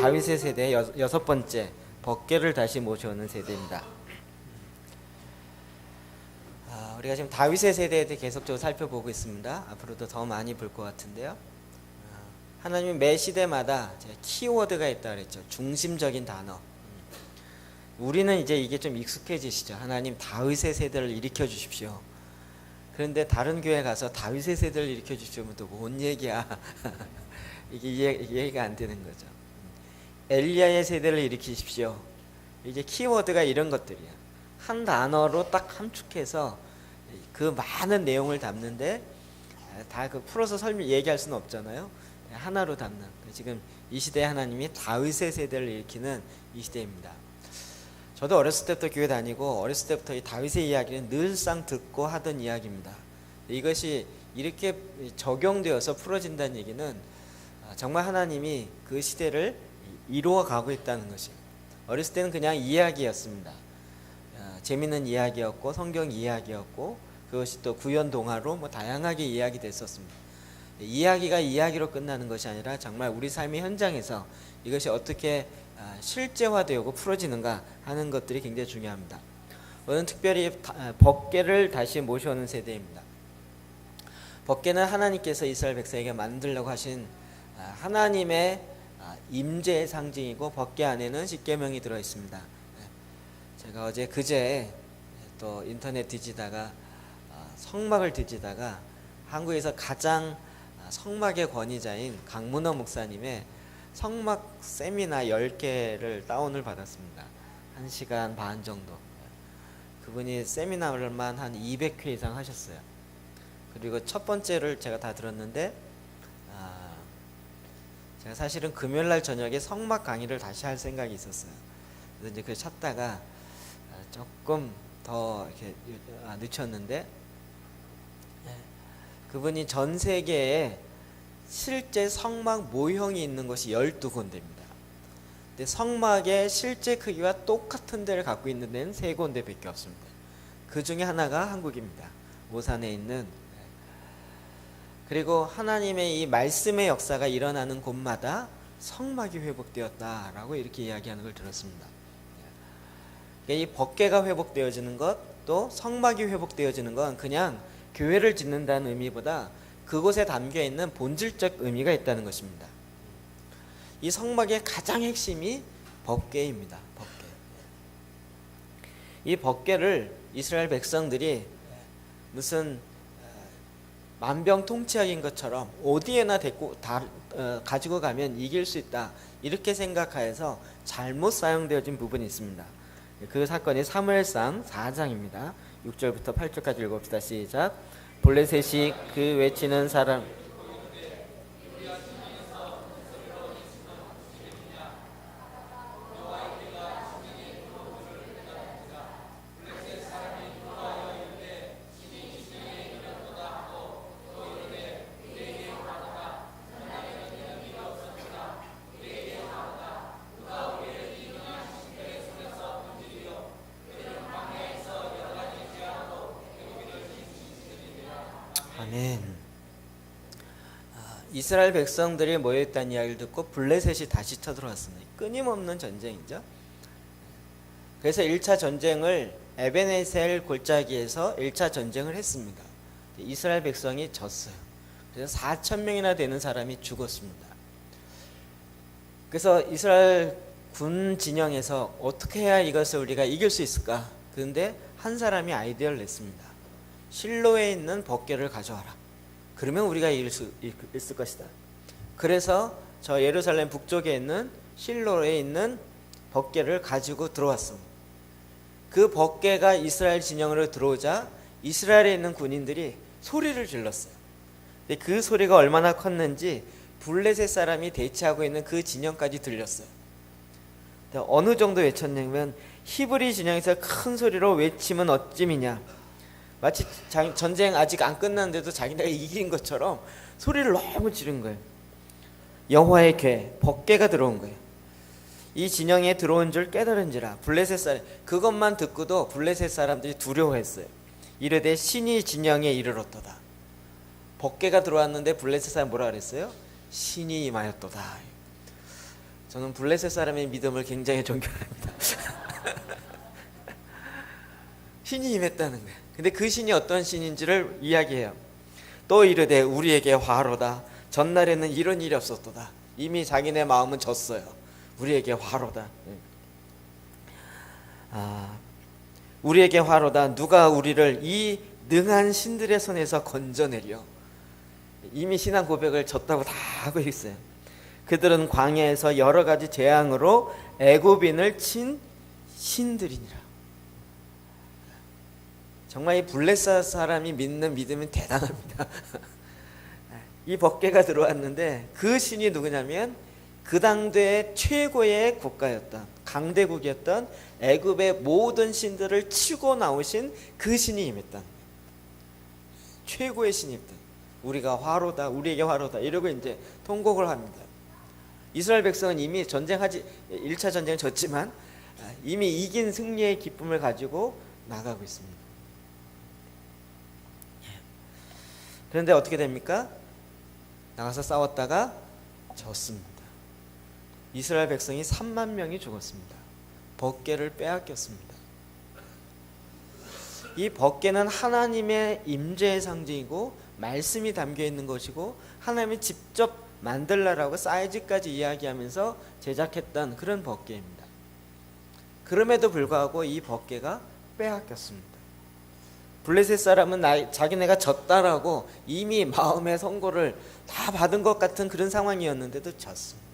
다윗의 세대 여섯 번째, 법궤를 다시 모셔오는 세대입니다. 우리가 지금 다윗의 세대에 대해 계속적으로 살펴보고 있습니다. 앞으로도 더 많이 볼 것 같은데요. 하나님이 매 시대마다 키워드가 있다 그랬죠. 중심적인 단어. 우리는 이제 이게 좀 익숙해지시죠. 하나님 다윗의 세대를 일으켜 주십시오. 그런데 다른 교회 가서 다윗의 세대를 일으켜 주시면 또 뭔 얘기야. 이게 이해가 안 되는 거죠. 엘리야의 세대를 일으키십시오. 이제 키워드가 이런 것들이야. 한 단어로 딱 함축해서 그 많은 내용을 담는데 다 그 풀어서 얘기할 수는 없잖아요. 하나로 담는. 지금 이 시대에 하나님이 다윗의 세대를 일으키는 이 시대입니다. 저도 어렸을 때부터 교회 다니고 어렸을 때부터 이 다윗의 이야기는 늘상 듣고 하던 이야기입니다. 이것이 이렇게 적용되어서 풀어진다는 얘기는 정말 하나님이 그 시대를 이루어 가고 있다는 것이에요. 어렸을 때는 그냥 이야기였습니다. 재미있는 이야기였고 성경 이야기였고 그것이 또 구연 동화로 뭐 다양하게 이야기됐었습니다. 이야기가 이야기로 끝나는 것이 아니라 정말 우리 삶의 현장에서 이것이 어떻게 실제화되고 풀어지는가 하는 것들이 굉장히 중요합니다. 오늘 특별히 법궤를 다시 모셔오는 세대입니다. 법궤는 하나님께서 이스라엘 백성에게 만들려고 하신 하나님의 임재의 상징이고 법궤 안에는 십계명이 들어 있습니다. 제가 어제 그제 또 인터넷 뒤지다가 성막을 뒤지다가 한국에서 가장 성막의 권위자인 강문호 목사님의 성막 세미나 10개를 다운을 받았습니다. 1시간 반 정도. 그분이 세미나를만 한 200회 이상 하셨어요. 그리고 첫 번째를 제가 다 들었는데 제가 사실은 금요일날 저녁에 성막 강의를 다시 할 생각이 있었어요. 그래서 이제 그걸 찾다가 조금 더 이렇게 늦췄는데 그분이 전 세계에 실제 성막 모형이 있는 곳이 12군데입니다. 근데 성막의 실제 크기와 똑같은 데를 갖고 있는 데는 3군데밖에 없습니다. 그 중에 하나가 한국입니다. 오산에 있는. 그리고 하나님의 이 말씀의 역사가 일어나는 곳마다 성막이 회복되었다라고 이렇게 이야기하는 걸 들었습니다. 이 법궤가 회복되어지는 것, 또 성막이 회복되어지는 건 그냥 교회를 짓는다는 의미보다 그곳에 담겨 있는 본질적 의미가 있다는 것입니다. 이 성막의 가장 핵심이 법궤입니다. 법궤. 이 법궤를 이스라엘 백성들이 무슨 만병통치약인 것처럼 어디에나 가지고 가면 이길 수 있다 이렇게 생각하여서 잘못 사용되어진 부분이 있습니다. 그 사건이 사무엘상 4장입니다. 6절부터 8절까지 읽읍시다. 시작. 블레셋이 그 외치는 사람 아멘. 이스라엘 백성들이 모여있다는 이야기를 듣고 블레셋이 다시 쳐들어왔습니다. 끊임없는 전쟁이죠. 그래서 1차 전쟁을 에베네셀 골짜기에서 1차 전쟁을 했습니다. 이스라엘 백성이 졌어요. 그래서 4,000명이나 되는 사람이 죽었습니다. 그래서 이스라엘 군 진영에서 어떻게 해야 이것을 우리가 이길 수 있을까? 그런데 한 사람이 아이디어를 냈습니다. 실로에 있는 법궤를 가져와라. 그러면 우리가 이길 수 있을 것이다. 그래서 저 예루살렘 북쪽에 있는 실로에 있는 법궤를 가지고 들어왔습니다. 그 법궤가 이스라엘 진영으로 들어오자 이스라엘에 있는 군인들이 소리를 질렀어요. 근데 그 소리가 얼마나 컸는지 블레셋 사람이 대치하고 있는 그 진영까지 들렸어요. 어느 정도 외쳤냐면 히브리 진영에서 큰 소리로 외치면 어찌미냐. 마치 전쟁 아직 안 끝났는데도 자기네가 이긴 것처럼 소리를 너무 지른 거예요. 여호와의 궤, 법궤가 들어온 거예요. 이 진영에 들어온 줄 깨달은지라. 블레셋 사람 그것만 듣고도 블레셋 사람들이 두려워했어요. 이르되 신이 진영에 이르렀도다. 법궤가 들어왔는데 블레셋 사람 뭐라 그랬어요? 신이 임하였도다. 저는 블레셋 사람의 믿음을 굉장히 존경합니다. 신이 임했다는 거예요. 근데 그 신이 어떤 신인지를 이야기해요. 또 이르되 우리에게 화로다. 전날에는 이런 일이 없었도다. 이미 자기네 마음은 졌어요. 우리에게 화로다. 우리에게 화로다. 누가 우리를 이 능한 신들의 손에서 건져내려. 이미 신앙 고백을 졌다고 다 하고 있어요. 그들은 광야에서 여러 가지 재앙으로 애굽인을 친 신들이니라. 정말 이 블레셋 사람이 믿는 믿음은 대단합니다. 이 법궤가 들어왔는데 그 신이 누구냐면 그 당대의 최고의 국가였던 강대국이었던 애굽의 모든 신들을 치고 나오신 그 신이 임했다. 최고의 신이었다. 우리가 화로다, 우리에게 화로다 이러고 이제 통곡을 합니다. 이스라엘 백성은 이미 1차 전쟁을 졌지만 이미 이긴 승리의 기쁨을 가지고 나가고 있습니다. 그런데 어떻게 됩니까? 나가서 싸웠다가 졌습니다. 이스라엘 백성이 3만 명이 죽었습니다. 법궤를 빼앗겼습니다. 이 법궤는 하나님의 임재의 상징이고 말씀이 담겨 있는 것이고 하나님이 직접 만들라라고 사이즈까지 이야기하면서 제작했던 그런 법궤입니다. 그럼에도 불구하고 이 법궤가 빼앗겼습니다. 블레셋 사람은 자기네가 졌다라고 이미 마음의 선고를 다 받은 것 같은 그런 상황이었는데도 졌습니다.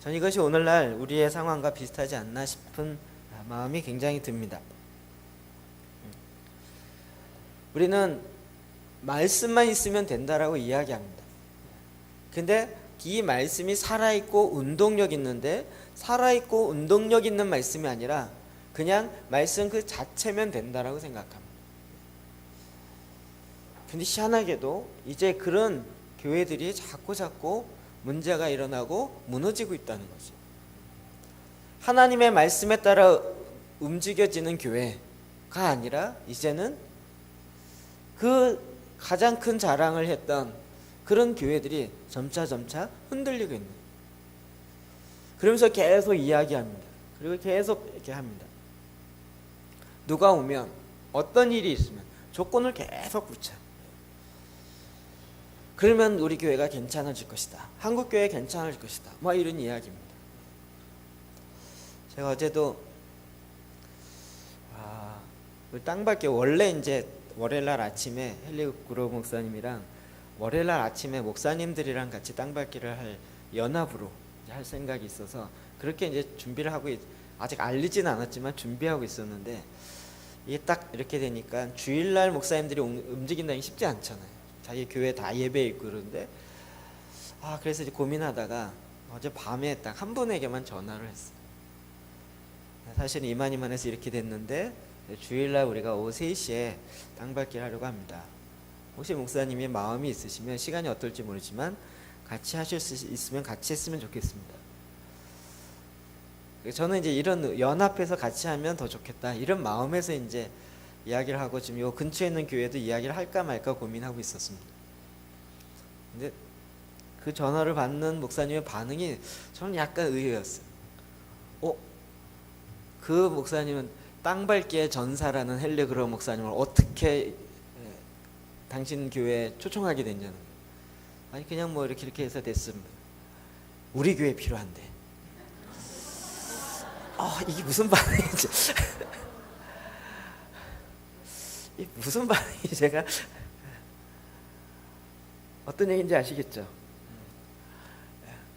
전 이것이 오늘날 우리의 상황과 비슷하지 않나 싶은 마음이 굉장히 듭니다. 우리는 말씀만 있으면 된다라고 이야기합니다. 근데 이 말씀이 살아있고 운동력 있는데 살아있고 운동력 있는 말씀이 아니라 그냥 말씀 그 자체면 된다라고 생각합니다. 근데 희한하게도 이제 그런 교회들이 자꾸 문제가 일어나고 무너지고 있다는 거죠. 하나님의 말씀에 따라 움직여지는 교회가 아니라 이제는 그 가장 큰 자랑을 했던 그런 교회들이 점차 흔들리고 있는 거예요. 그러면서 계속 이야기합니다. 그리고 계속 이렇게 합니다. 누가 오면 어떤 일이 있으면 조건을 계속 붙여. 그러면 우리 교회가 괜찮아질 것이다. 한국 교회 괜찮아질 것이다. 뭐 이런 이야기입니다. 제가 어제도 땅밖에 원래 이제 월요일날 아침에 헨리 구로 목사님이랑 월요일날 아침에 목사님들이랑 같이 땅밟기를 할 연합으로 할 생각이 있어서 그렇게 이제 준비를 하고 아직 알리지는 않았지만 준비하고 있었는데 이게 딱 이렇게 되니까 주일날 목사님들이 움직인다는 게 쉽지 않잖아요. 자기 교회 다 예배 있고 그런데 그래서 이제 고민하다가 어제 밤에 딱 한 분에게만 전화를 했어요. 사실은 이만해서 이렇게 됐는데 주일날 우리가 오후 3시에 땅밟기를 하려고 합니다. 혹시 목사님이 마음이 있으시면 시간이 어떨지 모르지만 같이 하실 수 있으면 같이 했으면 좋겠습니다. 저는 이제 이런 연합해서 같이 하면 더 좋겠다 이런 마음에서 이제 이야기를 하고 지금 요 근처에 있는 교회도 이야기를 할까 말까 고민하고 있었습니다. 근데 그 전화를 받는 목사님의 반응이 저는 약간 의외였어요. 그 목사님은 땅밟기의 전사라는 헨리 그로 목사님을 어떻게 당신 교회에 초청하게 됐냐는 거예요. 아니 그냥 뭐 이렇게 해서 됐습니다. 우리 교회 필요한데. 이게 무슨 반응이지? 이 무슨 반응이 제가 어떤 얘기인지 아시겠죠?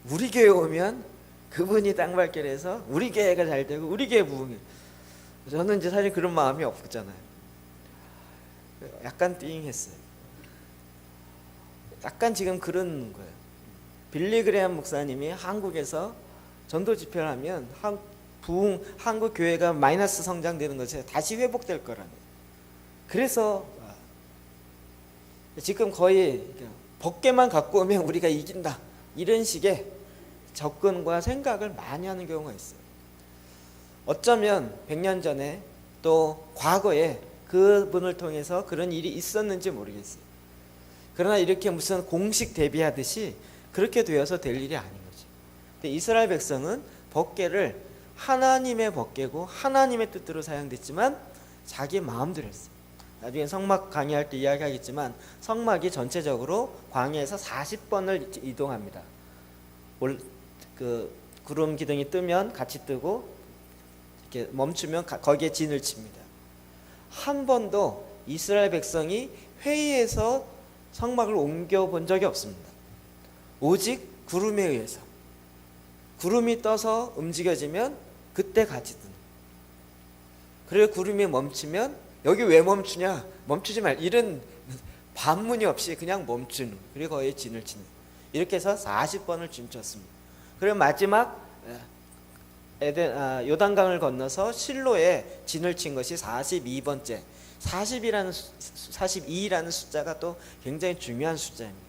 우리 교회 오면 그분이 땅밟기를 해서 우리 교회가 잘 되고 우리 교회 부흥이. 저는 이제 사실 그런 마음이 없잖아요. 약간 띵했어요. 약간 지금 그런 거예요. 빌리 그레엄 목사님이 한국에서 전도 집회를 하면 한국 교회가 마이너스 성장되는 것이 다시 회복될 거라는. 그래서 지금 거의 법궤만 갖고 오면 우리가 이긴다 이런 식의 접근과 생각을 많이 하는 경우가 있어요. 어쩌면 100년 전에 또 과거에 그분을 통해서 그런 일이 있었는지 모르겠어요. 그러나 이렇게 무슨 공식 대비하듯이 그렇게 되어서 될 일이 아닌 거죠. 근데 이스라엘 백성은 법궤를 하나님의 법궤고 하나님의 뜻대로 사용됐지만 자기 마음대로 했어요. 나중에 성막 강의할 때 이야기하겠지만 성막이 전체적으로 광야에서 40번을 이동합니다. 그 구름 기둥이 뜨면 같이 뜨고 이렇게 멈추면 거기에 진을 칩니다. 한 번도 이스라엘 백성이 회의에서 성막을 옮겨 본 적이 없습니다. 오직 구름에 의해서, 구름이 떠서 움직여지면 그때 같이 뜨는. 그리고 구름이 멈추면 여기 왜 멈추냐, 멈추지 말, 이런 반문이 없이 그냥 멈추는, 그리고 거기에 진을 치는. 이렇게 해서 40번을 춤췄습니다. 그리고 마지막 요단강을 건너서 실로에 진을 친 것이 42번째. 42라는 숫자가 또 굉장히 중요한 숫자입니다.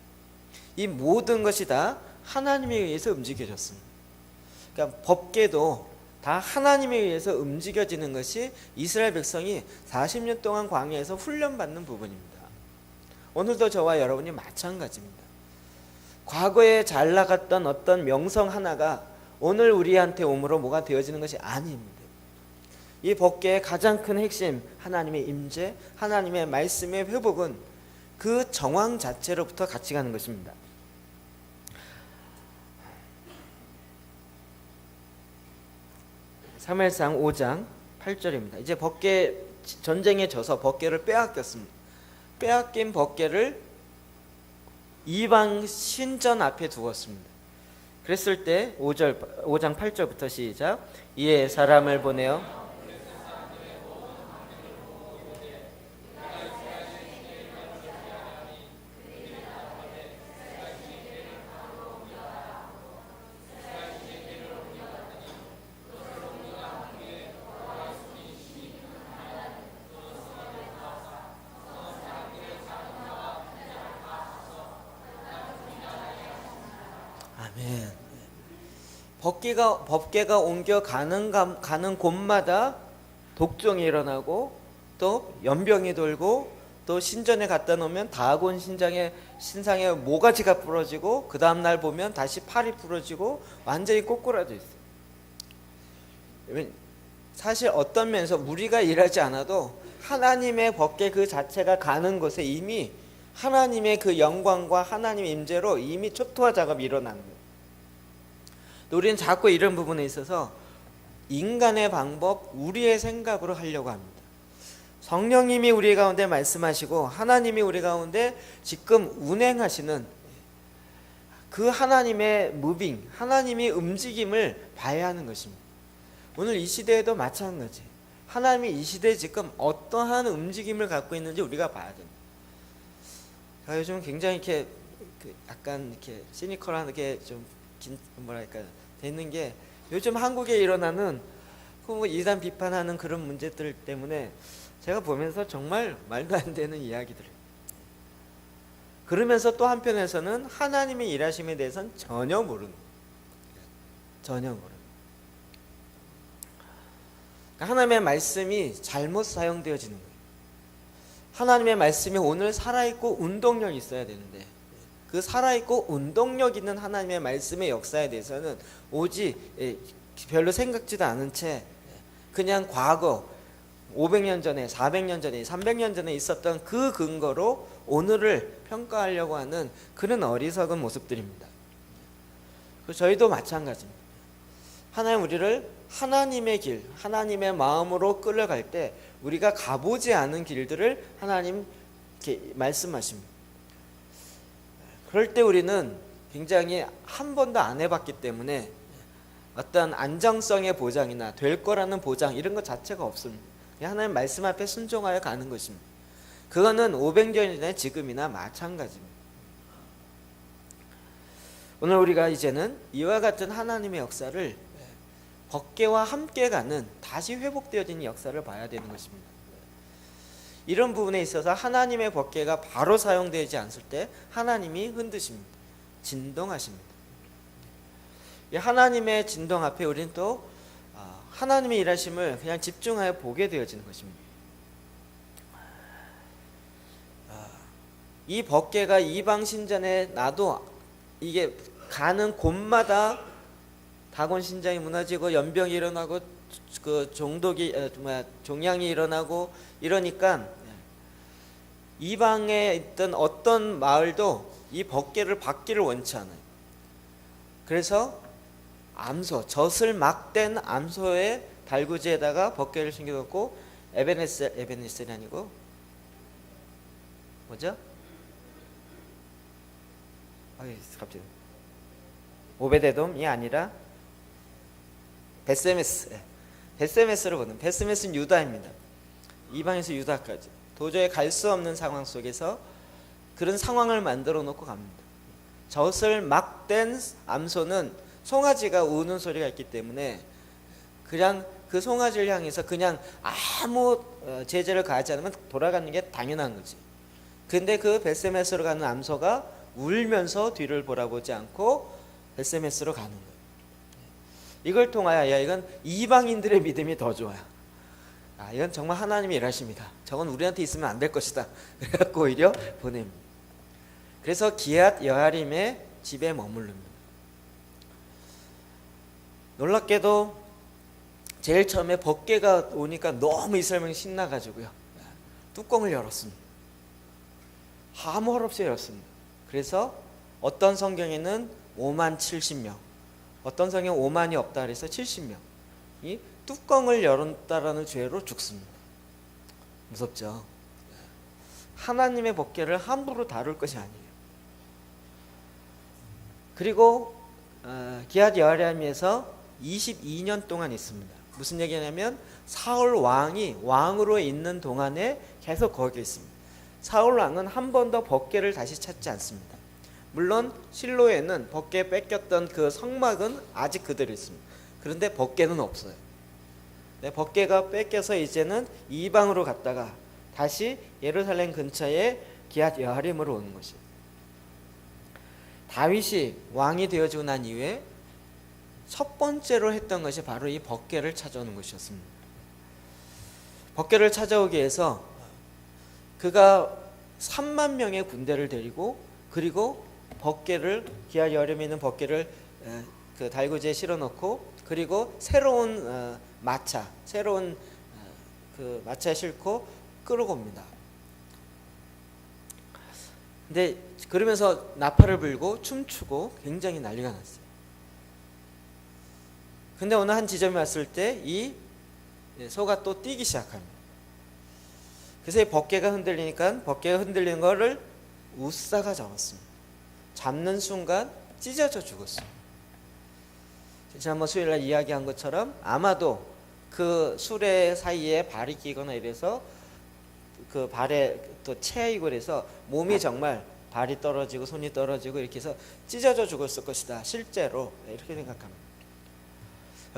이 모든 것이 다 하나님에 의해서 움직여졌습니다. 그러니까 법궤도 다 하나님에 의해서 움직여지는 것이 이스라엘 백성이 40년 동안 광야에서 훈련받는 부분입니다. 오늘도 저와 여러분이 마찬가지입니다. 과거에 잘 나갔던 어떤 명성 하나가 오늘 우리한테 오므로 뭐가 되어지는 것이 아닙니다. 이 법궤의 가장 큰 핵심, 하나님의 임재, 하나님의 말씀의 회복은 그 정황 자체로부터 같이 가는 것입니다. 사무엘상 5장 8절입니다. 이제 법궤 전쟁에 져서 법궤를 빼앗겼습니다. 빼앗긴 법궤를 이방 신전 앞에 두었습니다. 그랬을 때 5장 8절부터 시작. 이에 사람을 보내어 아멘. 법궤가 옮겨 가는 곳마다 독종이 일어나고 또 연병이 돌고 또 신전에 갖다 놓으면 다곤 신상에 모가지가 부러지고 그 다음 날 보면 다시 팔이 부러지고 완전히 꼬꾸라져 있어요. 사실 어떤 면에서 우리가 일하지 않아도 하나님의 법궤 그 자체가 가는 곳에 이미 하나님의 그 영광과 하나님의 임재로 이미 초토화 작업이 일어나는 거예요. 우리는 자꾸 이런 부분에 있어서 인간의 방법, 우리의 생각으로 하려고 합니다. 성령님이 우리 가운데 말씀하시고 하나님이 우리 가운데 지금 운행하시는 그 하나님의 무빙, 하나님의 움직임을 봐야 하는 것입니다. 오늘 이 시대에도 마찬가지. 하나님이 이 시대에 지금 어떠한 움직임을 갖고 있는지 우리가 봐야 됩니다. 제가 요즘 굉장히 이렇게 약간 이렇게 시니컬하게 좀 뭐랄까 되는 게 요즘 한국에 일어나는 그 이단 비판하는 그런 문제들 때문에 제가 보면서 정말 말도 안 되는 이야기들을, 그러면서 또 한편에서는 하나님의 일하심에 대해서는 전혀 모르는, 하나님의 말씀이 잘못 사용되어지는 거예요. 하나님의 말씀이 오늘 살아있고 운동력이 있어야 되는데 그 살아있고 운동력 있는 하나님의 말씀의 역사에 대해서는 오직 별로 생각지도 않은 채 그냥 과거 500년 전에, 400년 전에, 300년 전에 있었던 그 근거로 오늘을 평가하려고 하는 그런 어리석은 모습들입니다. 저희도 마찬가지입니다. 하나님 우리를 하나님의 길, 하나님의 마음으로 끌어갈 때 우리가 가보지 않은 길들을 하나님 말씀하십니다. 그럴 때 우리는 굉장히 한 번도 안 해봤기 때문에 어떤 안정성의 보장이나 될 거라는 보장 이런 것 자체가 없습니다. 하나님 말씀 앞에 순종하여 가는 것입니다. 그거는 500년 전에 지금이나 마찬가지입니다. 오늘 우리가 이제는 이와 같은 하나님의 역사를 법궤와 함께 가는 다시 회복되어진 역사를 봐야 되는 것입니다. 이런 부분에 있어서 하나님의 법궤가 바로 사용되지 않을 때 하나님이 흔드십니다. 진동하십니다. 이 하나님의 진동 앞에 우리는 또 하나님의 일하심을 그냥 집중하여 보게 되어지는 것입니다. 이 법궤가 이방 신전에 나도 이게 가는 곳마다 가곤 신장이 무너지고 연병이 일어나고 그 종양이 일어나고 이러니까 이방에 있던 어떤 마을도 이 법궤를 받기를 원치 않아요. 그래서 암소, 젖을 막 댄 암소의 달구지에다가 법궤를 숨겨놓고 에베네셀이 아니고 뭐죠? 갑자기 오베데돔이 아니라 베세메스를 보는, 베세메스는 유다입니다. 이방에서 유다까지 도저히 갈 수 없는 상황 속에서 그런 상황을 만들어 놓고 갑니다. 젖을 막 댄 암소는 송아지가 우는 소리가 있기 때문에 그냥 그 송아지를 향해서 그냥 아무 제재를 가하지 않으면 돌아가는 게 당연한 거지. 근데 그 베세메스로 가는 암소가 울면서 뒤를 돌아보지 않고 베세메스로 가는 거예요. 이걸 통하여 야, 이건 이방인들의 믿음이 더 좋아요. 이건 정말 하나님이 일하십니다. 저건 우리한테 있으면 안 될 것이다. 그래갖고 오히려 보냅니다. 그래서 기앗 여아림의 집에 머무릅니다. 놀랍게도 제일 처음에 법궤가 오니까 너무 이스라엘이 신나가지고요, 뚜껑을 열었습니다. 아무 할 없이 열었습니다. 그래서 어떤 성경에는 5만 70명, 어떤 성경은 5만이 없다 그래서 70명이 뚜껑을 열었다라는 죄로 죽습니다. 무섭죠? 하나님의 법궤를 함부로 다룰 것이 아니에요. 그리고 기앗 여아림에서 22년 동안 있습니다. 무슨 얘기냐면 사울 왕이 왕으로 있는 동안에 계속 거기 있습니다. 사울 왕은 한 번도 법궤를 다시 찾지 않습니다. 물론 실로에는 법궤 뺏겼던 그 성막은 아직 그대로 있습니다. 그런데 법궤는 없어요. 법궤가 뺏겨서 이제는 이방으로 갔다가 다시 예루살렘 근처에 기앗 여아림으로 오는 것이에요. 다윗이 왕이 되어지고 난 이후에 첫 번째로 했던 것이 바로 이 법궤를 찾아오는 것이었습니다. 법궤를 찾아오기 위해서 그가 3만 명의 군대를 데리고, 그리고 법궤를, 기앗 여아림에 있는 법궤를 그 달구지에 실어놓고, 그리고 새로운 그 마차에 싣고 끌고 옵니다. 근데 그러면서 나팔을 불고 춤추고 굉장히 난리가 났어요. 근데 어느 한 지점에 왔을 때 이 소가 또 뛰기 시작합니다. 그래서 이 법궤가 흔들리니까, 법궤가 흔들리는 거를 우사가 잡았습니다. 잡는 순간 찢어져 죽었습니다. 지난번 수요일날 이야기한 것처럼 아마도 그 수레 사이에 발이 끼거나 이래서 그 발에 또 체이고 그래서 몸이 정말 발이 떨어지고 손이 떨어지고 이렇게 해서 찢어져 죽었을 것이다, 실제로. 이렇게 생각합니다.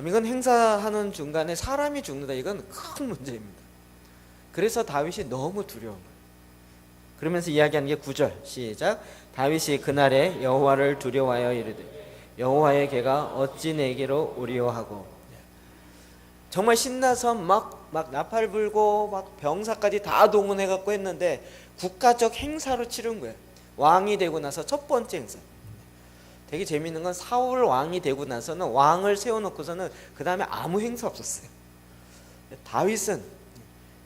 이건 행사하는 중간에 사람이 죽는다, 이건 큰 문제입니다. 그래서 다윗이 너무 두려운 거예요. 그러면서 이야기하는 게 9절 시작. 다윗이 그날에 여호와를 두려워하여 이르되 여호와의 개가 어찌 내게로 오리오 하고. 정말 신나서 막 나팔 불고 막 병사까지 다 동원해 갖고 했는데 국가적 행사로 치른 거예요. 왕이 되고 나서 첫 번째 행사. 되게 재밌는 건 사울 왕이 되고 나서는 왕을 세워놓고서는 그 다음에 아무 행사 없었어요. 다윗은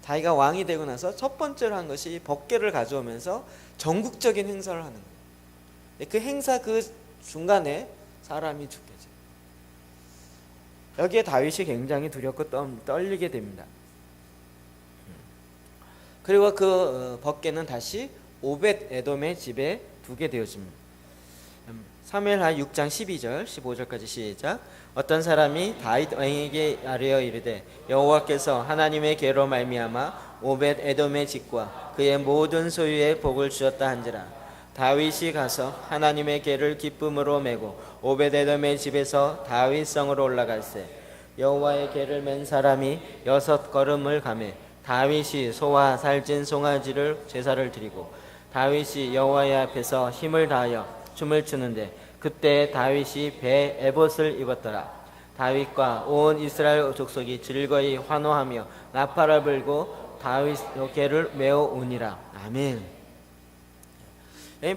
자기가 왕이 되고 나서 첫 번째로 한 것이 법궤를 가져오면서 전국적인 행사를 하는 거예요. 그 행사 그 중간에 사람이 죽게 돼요. 여기에 다윗이 굉장히 두렵고 떨리게 됩니다. 그리고 그 법궤는 다시 오벳 에돔의 집에 두게 되어집니다. 사무엘하 6장 12절 15절까지 시작. 어떤 사람이 다윗 왕에게 아뢰어 이르되 여호와께서 하나님의 궤로 말미암아 오벳 에돔의 집과 그의 모든 소유에 복을 주었다 한지라. 다윗이 가서 하나님의 궤를 기쁨으로 메고 오벳 에돔의 집에서 다윗 성으로 올라갈새 여호와의 궤를 맨 사람이 6걸음을 가매 다윗이 소와 살찐 송아지를 제사를 드리고 다윗이 여호와의 앞에서 힘을 다하여 춤을 추는데 그때 다윗이 배 에봇을 입었더라. 다윗과 온 이스라엘 족속이 즐거이 환호하며 나팔을 불고 다윗 궤를 메어 오니라. 아멘.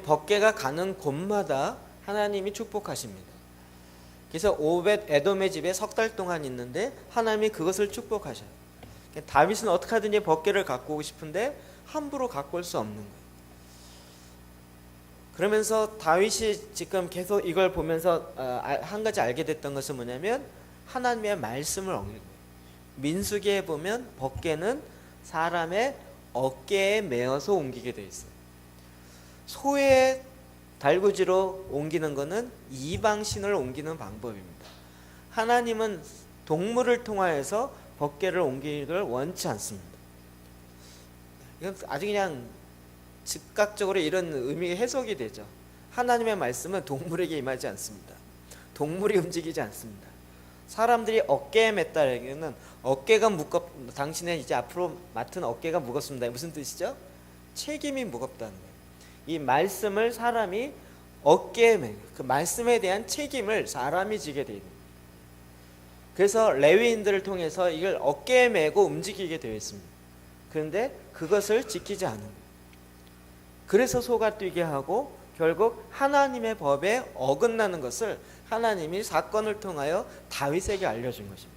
법궤가 가는 곳마다 하나님이 축복하십니다. 그래서 오벳 에돔의 집에 석 달 동안 있는데 하나님이 그것을 축복하셔요. 다윗은 어떻게 하든지 법궤를 갖고 오고 싶은데 함부로 갖고 올 수 없는 거예요. 그러면서 다윗이 지금 계속 이걸 보면서 한 가지 알게 됐던 것은 뭐냐면 하나님의 말씀을 옮기는 거예요. 민수기에 보면 법궤는 사람의 어깨에 메어서 옮기게 돼 있어요. 소의 달구지로 옮기는 것은 이방신을 옮기는 방법입니다. 하나님은 동물을 통하여서 법궤를 옮기기를 원치 않습니다. 이건 아주 그냥 즉각적으로 이런 의미가 해석이 되죠. 하나님의 말씀은 동물에게 임하지 않습니다. 동물이 움직이지 않습니다. 사람들이 어깨에 맸다는 어깨가 당신의 이제 앞으로 맡은 어깨가 무겁습니다. 무슨 뜻이죠? 책임이 무겁다는 거예요. 이 말씀을 사람이 어깨에 매고 그 말씀에 대한 책임을 사람이 지게 되는 거예요. 그래서 레위인들을 통해서 이걸 어깨에 메고 움직이게 되어 있습니다. 그런데 그것을 지키지 않은 거예요. 그래서 소가 뛰게 하고 결국 하나님의 법에 어긋나는 것을 하나님이 사건을 통하여 다윗에게 알려준 것입니다.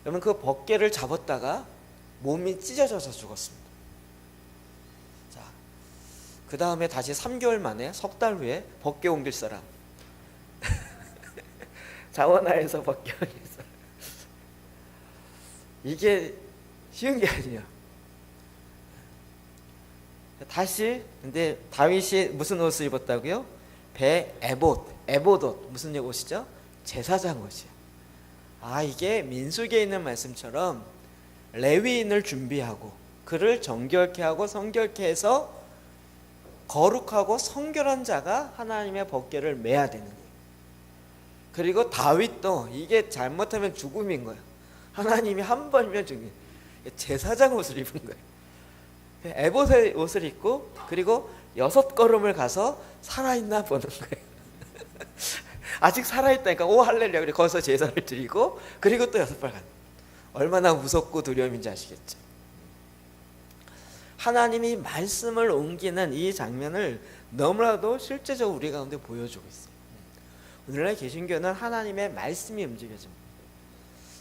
그러면 그 법궤를 잡았다가 몸이 찢어져서 죽었습니다. 자, 그 다음에 다시 3개월 만에 석 달 후에 법궤 옮길 사람 자원하에서 법궤 옮길 사람. 이게 쉬운 게 아니에요. 다시 근데 다윗이 무슨 옷을 입었다고요? 에봇옷 무슨 옷이죠? 제사장 옷이에요. 이게 민수기에 있는 말씀처럼 레위인을 준비하고 그를 정결케 하고 성결케 해서 거룩하고 성결한 자가 하나님의 법궤를 매야 되는 거예요. 그리고 다윗도 이게 잘못하면 죽음인 거예요. 하나님이 한 번이면 죽음. 제사장 옷을 입은 거예요. 에봇의 옷을 입고 그리고 6걸음을 가서 살아있나 보는 거예요. 아직 살아있다니까 오 할렐루야. 그리고 거기서 제사를 드리고 그리고 또 6발 가는. 얼마나 무섭고 두려움인지 아시겠죠? 하나님이 말씀을 옮기는 이 장면을 너무나도 실제적으로 우리 가운데 보여주고 있어요. 오늘날 개신교는 하나님의 말씀이 움직여집니다.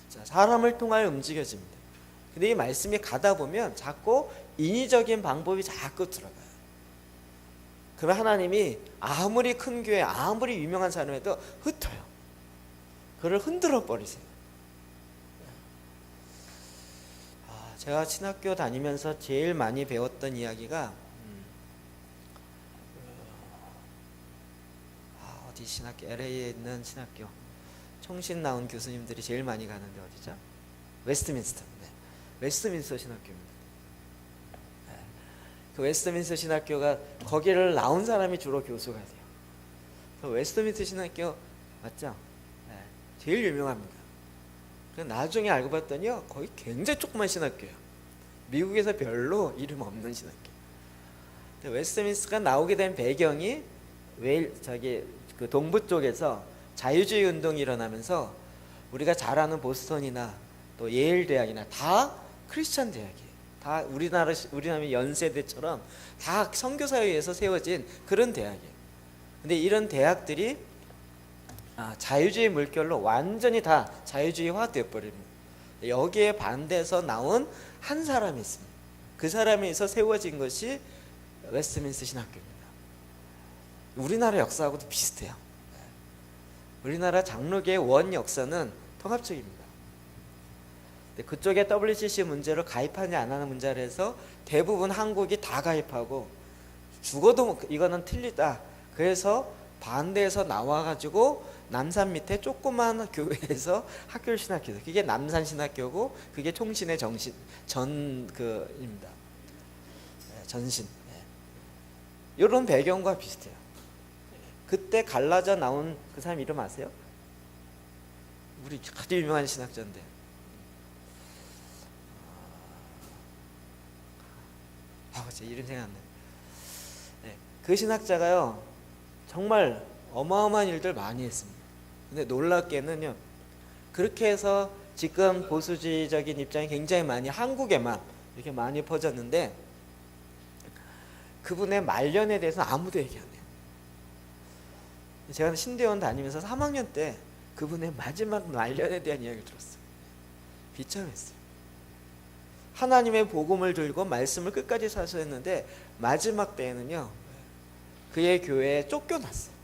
자, 사람을 통하여 움직여집니다. 근데 이 말씀이 가다 보면 자꾸 인위적인 방법이 자꾸 들어가요. 그러면 하나님이 아무리 큰 교회, 아무리 유명한 사람에도 흩어요. 그를 흔들어 버리세요. 제가 신학교 다니면서 제일 많이 배웠던 이야기가 어디 신학교, LA에 있는 신학교 총신 나온 교수님들이 제일 많이 가는데 어디죠? 웨스트민스터. 웨스트민스터 신학교입니다. 그 웨스트민스터 신학교가 거기를 나온 사람이 주로 교수가 돼요. 그 웨스트민스터 신학교 맞죠? 제일 유명합니다. 나중에 알고 봤더니요, 거의 굉장히 조그만 신학교예요. 미국에서 별로 이름 없는 신학교. 웨스트민스터가 나오게 된 배경이 그 동부 쪽에서 자유주의 운동이 일어나면서 우리가 잘 아는 보스턴이나 또 예일 대학이나 다 크리스천 대학이에요. 다 우리나라 연세대처럼 다 선교사에 의해서 세워진 그런 대학이에요. 근데 이런 대학들이 자유주의 물결로 완전히 다 자유주의화 되어버립니다. 여기에 반대해서 나온 한 사람이 있습니다. 그 사람에 의해서 세워진 것이 웨스트민스터 신학교입니다. 우리나라 역사하고도 비슷해요. 우리나라 장로교의 원 역사는 통합적입니다. 그쪽에 WCC 문제로 가입하냐 안 하는 문제를 해서 대부분 한국이 다 가입하고 죽어도 이거는 틀리다. 그래서 반대해서 나와가지고 남산 밑에 조그만 교회에서 학교를 신학교다. 그게 남산 신학교고 그게 총신의 전입니다. 전신. 이런 배경과 비슷해요. 그때 갈라져 나온 그 사람 이름 아세요? 우리 아주 유명한 신학자인데. 제 이름 생각 안 나요. 그 신학자가요 정말 어마어마한 일들 많이 했습니다. 근데 놀랍게는요, 그렇게 해서 지금 보수주의적인 입장이 굉장히 많이 한국에만 이렇게 많이 퍼졌는데 그분의 말년에 대해서 아무도 얘기 안 해요. 제가 신대원 다니면서 3학년 때 그분의 마지막 말년에 대한 이야기를 들었어요. 비참했어요. 하나님의 복음을 들고 말씀을 끝까지 사수했는데 마지막 때에는요, 그의 교회에 쫓겨났어요.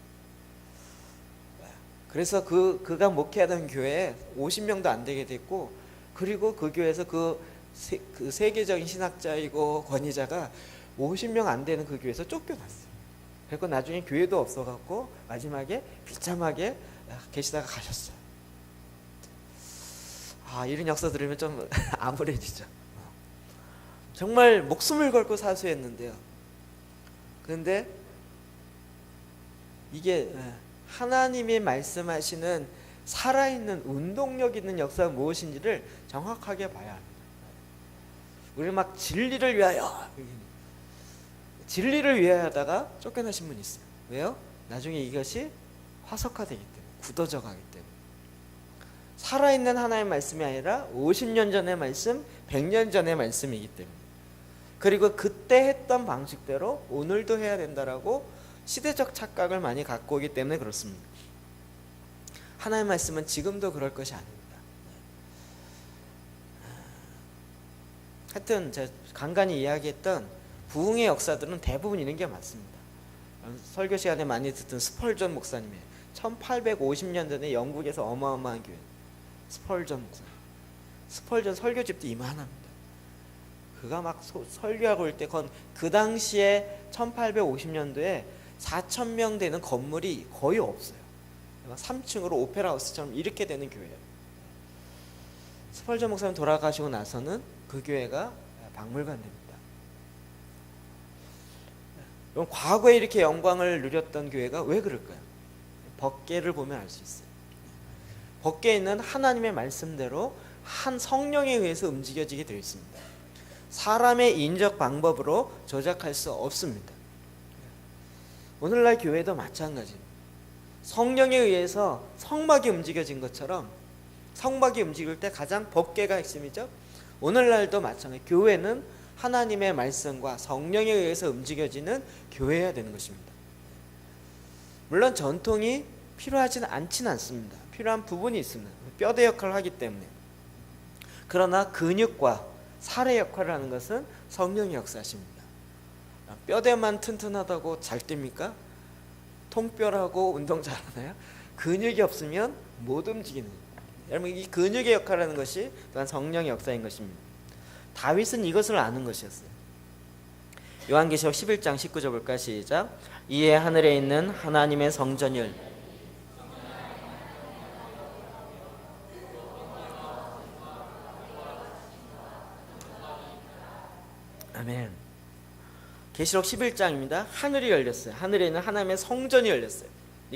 그래서 그가 목회하던 교회에 50명도 안 되게 됐고, 그리고 그 교회에서 그 세계적인 신학자이고 권위자가 50명 안 되는 그 교회에서 쫓겨났어요. 그리고 나중에 교회도 없어갖고 마지막에 비참하게 계시다가 가셨어요. 이런 역사 들으면 좀 암울해지죠. 정말 목숨을 걸고 사수했는데요. 그런데 이게 하나님이 말씀하시는 살아있는 운동력 있는 역사가 무엇인지를 정확하게 봐야 합니다. 우리 막 진리를 위하여 하다가 쫓겨나신 분이 있어요. 왜요? 나중에 이것이 화석화되기 때문에, 굳어져 가기 때문에. 살아있는 하나님의 말씀이 아니라 50년 전의 말씀, 100년 전의 말씀이기 때문에, 그리고 그때 했던 방식대로 오늘도 해야 된다라고 시대적 착각을 많이 갖고 오기 때문에 그렇습니다. 하나님의 말씀은 지금도 그럴 것이 아닙니다. 하여튼 제가 간간히 이야기했던 부흥의 역사들은 대부분 이런 게 맞습니다. 설교 시간에 많이 듣던 스펄전 목사님의 1850년전에 영국에서 어마어마한 교회, 스펄전 목사님. 스펄전 설교집도 이만합니다. 그가 막 설교하고 올 때 그 당시에 1850년도에 4,000명 되는 건물이 거의 없어요. 3층으로 오페라 하우스처럼 이렇게 되는 교회예요. 스펄전 목사님 돌아가시고 나서는 그 교회가 박물관 됩니다. 그럼 과거에 이렇게 영광을 누렸던 교회가 왜 그럴까요? 법궤를 보면 알 수 있어요. 법궤는 하나님의 말씀대로 한 성령에 의해서 움직여지게 되어 있습니다. 사람의 인적 방법으로 조작할 수 없습니다. 오늘날 교회도 마찬가지입니다. 성령에 의해서 성막이 움직여진 것처럼, 성막이 움직일 때 가장 법궤가 핵심이죠. 오늘날도 마찬가지, 교회는 하나님의 말씀과 성령에 의해서 움직여지는 교회여야 되는 것입니다. 물론 전통이 필요하지는 않지는 않습니다. 필요한 부분이 있습니다. 뼈대 역할을 하기 때문에. 그러나 근육과 살의 역할을 하는 것은 성령이 역사하십니다. 뼈대만 튼튼하다고 잘 뜁니까? 통뼈라고 운동 잘하나요? 근육이 없으면 못 움직이는 거예요. 여러분, 이 근육의 역할을 하는 것이 또한 성령의 역사인 것입니다. 다윗은 이것을 아는 것이었어요. 요한계시록 11장 19절 볼까? 시작. 이에 하늘에 있는 하나님의 성전을 아멘. 계시록 11장입니다. 하늘이 열렸어요. 하늘에 있는 하나님의 성전이 열렸어요.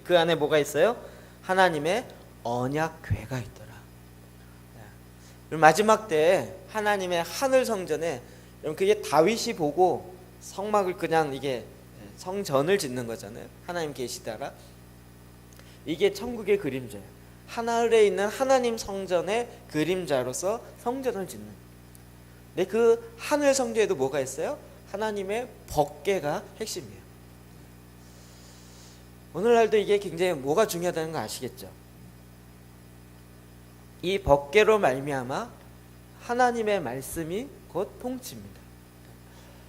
그 안에 뭐가 있어요? 하나님의 언약궤가 있더라. 마지막 때 하나님의 하늘 성전에, 그게 다윗이 보고 성막을 그냥 이게 성전을 짓는 거잖아요. 하나님 계시다라. 이게 천국의 그림자예요. 하늘에 있는 하나님 성전의 그림자로서 성전을 짓는. 근데 그 하늘 성전에도 뭐가 있어요? 하나님의 법궤가 핵심이에요. 오늘날도 이게 굉장히 뭐가 중요하다는 거 아시겠죠? 이 법궤로 말미암아 하나님의 말씀이 곧 통치입니다.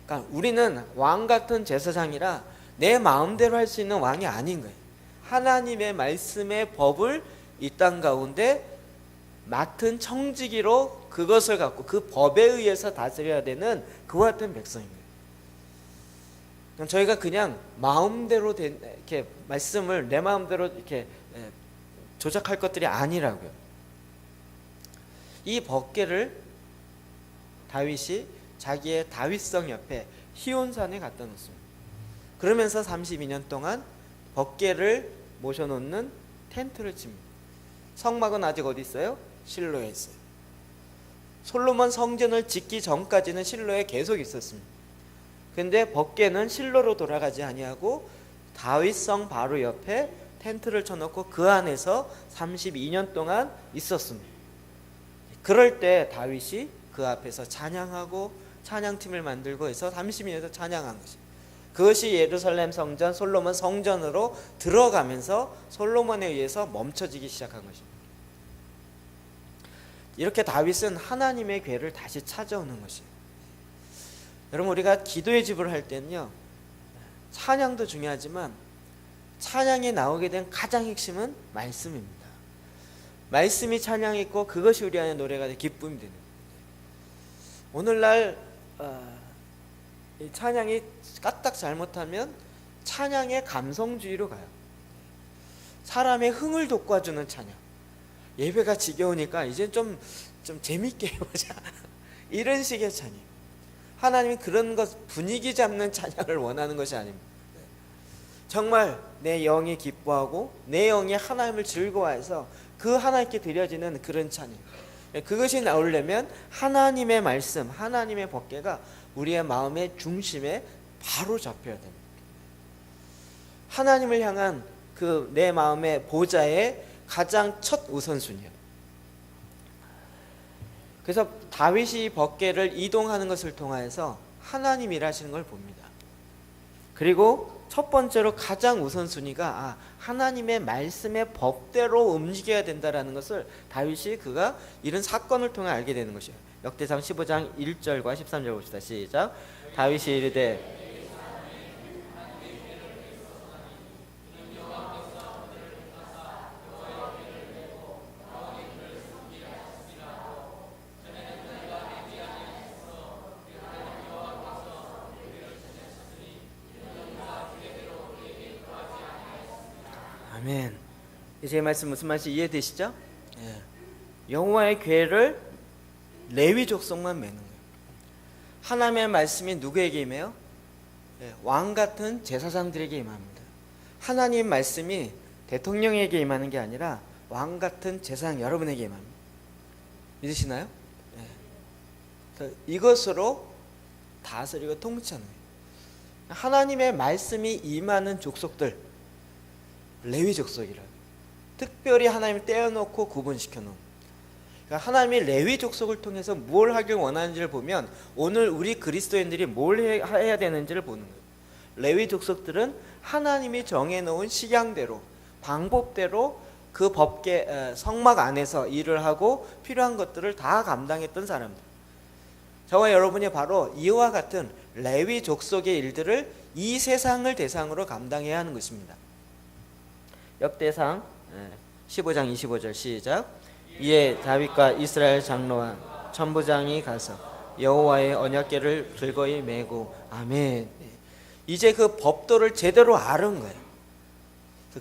그러니까 우리는 왕 같은 제사장이라 내 마음대로 할 수 있는 왕이 아닌 거예요. 하나님의 말씀의 법을 이 땅 가운데 맡은 청지기로 그것을 갖고 그 법에 의해서 다스려야 되는 그와 같은 백성입니다. 저희가 그냥 마음대로 이렇게 말씀을 내 마음대로 이렇게 조작할 것들이 아니라고요. 이 법궤를 다윗이 자기의 다윗성 옆에 희온산에 갖다 놓습니다. 그러면서 32년 동안 법궤를 모셔놓는 텐트를 칩니다. 성막은 아직 어디 있어요? 실로에 있어요. 솔로몬 성전을 짓기 전까지는 실로에 계속 있었습니다. 근데 법궤는 실로로 돌아가지 아니하고 다윗성 바로 옆에 텐트를 쳐놓고 그 안에서 32년 동안 있었습니다. 그럴 때 다윗이 그 앞에서 찬양하고 찬양팀을 만들고 해서 30년에서 찬양한 것입니다. 그것이 예루살렘 성전, 솔로몬 성전으로 들어가면서 솔로몬에 의해서 멈춰지기 시작한 것입니다. 이렇게 다윗은 하나님의 궤를 다시 찾아오는 것이에요. 여러분, 우리가 기도의 집을 할 때는요, 찬양도 중요하지만 찬양이 나오게 된 가장 핵심은 말씀입니다. 말씀이 찬양이 있고 그것이 우리 안에 노래가 돼 기쁨이 되는 거예요. 오늘날 이 찬양이 까딱 잘못하면 찬양의 감성주의로 가요. 사람의 흥을 돋궈주는 찬양. 예배가 지겨우니까 이제 좀 재밌게 해보자. 이런 식의 찬양. 하나님이 그런 것, 분위기 잡는 찬양을 원하는 것이 아닙니다. 정말 내 영이 기뻐하고 내 영이 하나님을 즐거워해서 그 하나님께 드려지는 그런 찬양. 그것이 나오려면 하나님의 말씀, 하나님의 법궤가 우리의 마음의 중심에 바로 잡혀야 됩니다. 하나님을 향한 그 내 마음의 보좌의 가장 첫 우선순위예요. 그래서 다윗이 법궤를 이동하는 것을 통해서 하나님 일하시는 걸 봅니다. 그리고 첫 번째로 가장 우선순위가 하나님의 말씀의 법대로 움직여야 된다라는 것을 다윗이 그가 이런 사건을 통해 알게 되는 것이에요. 역대상 15장 1절과 13절 봅시다. 시작. 다윗이 이르되 아멘. 제 말씀 무슨 말인지 이해되시죠? 예. 여호와의 궤를 레위 족속만 매는 거예요. 하나님의 말씀이 누구에게 임해요? 예. 왕 같은 제사장들에게 임합니다. 하나님 말씀이 대통령에게 임하는 게 아니라 왕 같은 제사장 여러분에게 임합니다. 믿으시나요? 예. 이것으로 다스리고 통치하는 거예요. 하나님의 말씀이 임하는 족속들, 레위 족속이라고. 특별히 하나님이 떼어놓고 구분시켜 놓은. 그러니까 하나님이 레위 족속을 통해서 뭘 하길 원하는지를 보면 오늘 우리 그리스도인들이 뭘 해야 되는지를 보는 거예요. 레위 족속들은 하나님이 정해놓은 식양대로, 방법대로 그 법계 성막 안에서 일을 하고 필요한 것들을 다 감당했던 사람들. 저와 여러분이 바로 이와 같은 레위 족속의 일들을 이 세상을 대상으로 감당해야 하는 것입니다. 역대상 15장 25절 시작. 이에 다윗과 이스라엘 장로와 천부장이 가서 여호와의 언약궤를 즐거이 메고. 아멘. 이제 그 법도를 제대로 아는 거예요.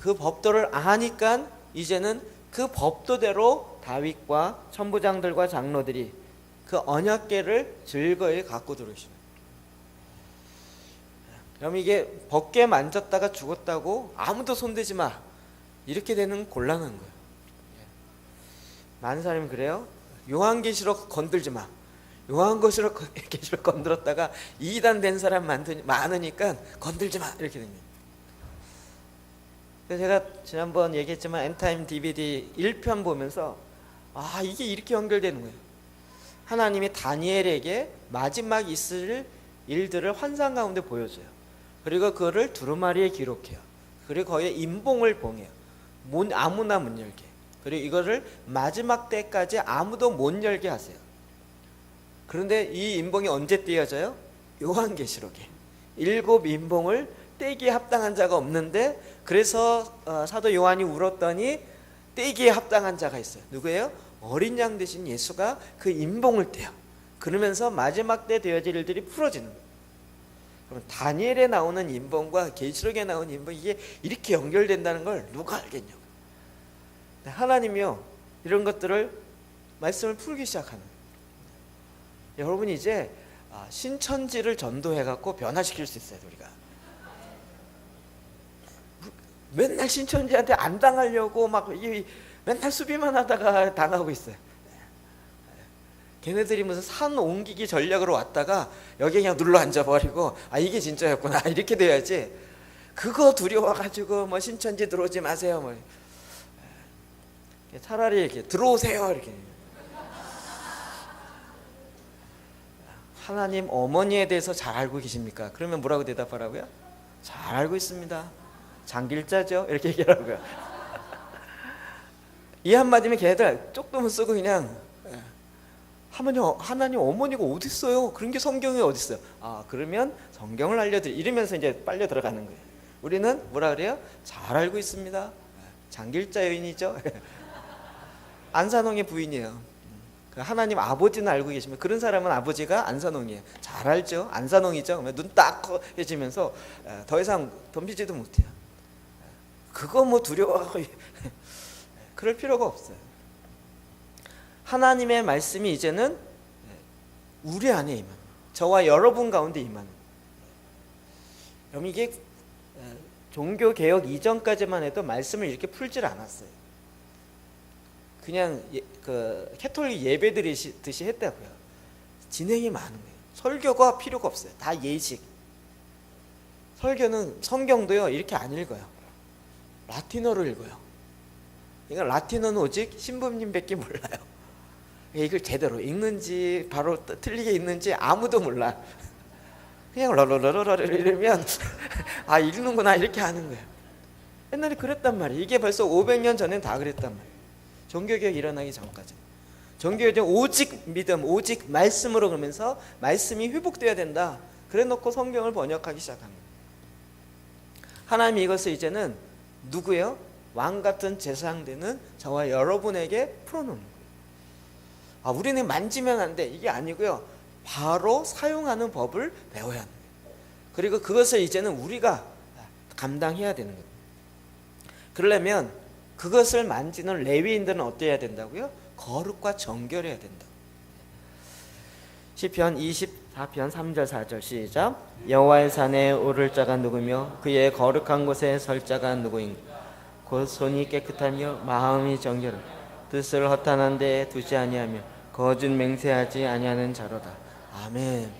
그 법도를 아니까 이제는 그 법도대로 다윗과 천부장들과 장로들이 그 언약궤를 즐거이 갖고 들어오시는. 그럼 이게 법궤 만졌다가 죽었다고 아무도 손대지 마, 이렇게 되는 곤란한 거예요. 많은 사람이 그래요. 요한계시록 건들지 마. 요한계시록 건들었다가 이단 된 사람 많으니까 건들지 마, 이렇게 됩니다. 그래서 제가 지난번 얘기했지만 엔타임 DVD 1편 보면서 이게 이렇게 연결되는 거예요. 하나님이 다니엘에게 마지막 있을 일들을 환상 가운데 보여줘요. 그리고 그거를 두루마리에 기록해요. 그리고 거기에 임봉을 봉해요. 아무나 못 열게. 그리고 이거를 마지막 때까지 아무도 못 열게 하세요. 그런데 이 임봉이 언제 떼어져요? 요한계시록에 7 임봉을 떼기에 합당한 자가 없는데, 그래서 사도 요한이 울었더니 떼기에 합당한 자가 있어요. 누구예요? 어린 양 대신 예수가 그 임봉을 떼요. 그러면서 마지막 때 되어질 일들이 풀어지는 거예요. 그럼 다니엘에 나오는 임봉과 계시록에 나오는 임봉, 이게 이렇게 연결된다는 걸 누가 알겠냐고. 하나님이요, 이런 것들을 말씀을 풀기 시작하는 거예요. 여러분이 이제 신천지를 전도해갖고 변화시킬 수 있어요. 우리가 맨날 신천지한테 안 당하려고 막 맨날 수비만 하다가 당하고 있어요. 걔네들이 무슨 산 옮기기 전략으로 왔다가 여기 그냥 눌러 앉아버리고 이게 진짜였구나, 이렇게 돼야지. 그거 두려워가지고 뭐 신천지 들어오지 마세요, 뭐. 차라리 이렇게 들어오세요, 이렇게. 하나님 어머니에 대해서 잘 알고 계십니까? 그러면 뭐라고 대답하라고요? 잘 알고 있습니다. 장길자죠. 이렇게 얘기하라고요. 이 한마디면 걔네들 쪽도못 쓰고 그냥 하나님 어머니가 어디 있어요? 그런 게 성경에 어디 있어요? 그러면 성경을 알려드리 이러면서 이제 빨려 들어가는 거예요. 우리는 뭐라 그래요? 잘 알고 있습니다. 장길자 여인이죠. 안산홍의 부인이에요. 하나님 아버지는 알고 계시면 그런 사람은 아버지가 안산홍이에요. 잘 알죠. 안산홍이죠. 눈 딱 커지면서 더 이상 덤비지도 못해요. 그거 뭐 두려워하고 그럴 필요가 없어요. 하나님의 말씀이 이제는 우리 안에 임하는, 저와 여러분 가운데 임하는. 그럼 이게 종교개혁 이전까지만 해도 말씀을 이렇게 풀질 않았어요. 그냥 그 캐톨릭 예배 드리듯이 했다고요. 진행이 많은 거예요. 설교가 필요가 없어요. 다 예식. 설교는 성경도요 이렇게 안 읽어요. 라틴어로 읽어요. 그러니까 라틴어는 오직 신부님밖에 몰라요. 이걸 제대로 읽는지 바로 틀리게 읽는지 아무도 몰라. 그냥 러러러러러 이러면 읽는구나 이렇게 하는 거예요. 옛날에 그랬단 말이에요. 이게 벌써 500년 전엔 다 그랬단 말이에요. 종교개혁 일어나기 전까지. 종교개혁 오직 믿음, 오직 말씀으로 그러면서 말씀이 회복돼야 된다. 그래 놓고 성경을 번역하기 시작합니다. 하나님이 이것을 이제는 누구예요? 왕 같은 제사장되는 저와 여러분에게 풀어놓는 거예요. 우리는 만지면 안 돼. 이게 아니고요. 바로 사용하는 법을 배워야 하는 거예요. 그리고 그것을 이제는 우리가 감당해야 되는 거예요. 그러려면 그것을 만지는 레위인들은 어때야 된다고요? 거룩과 정결해야 된다. 시편 24편 3절 4절 시작. 여호와의 산에 오를 자가 누구며 그의 거룩한 곳에 설 자가 누구인가. 곧 손이 깨끗하며 마음이 정결하며 뜻을 허탄한 데에 두지 아니하며 거짓 맹세하지 아니하는 자로다. 아멘.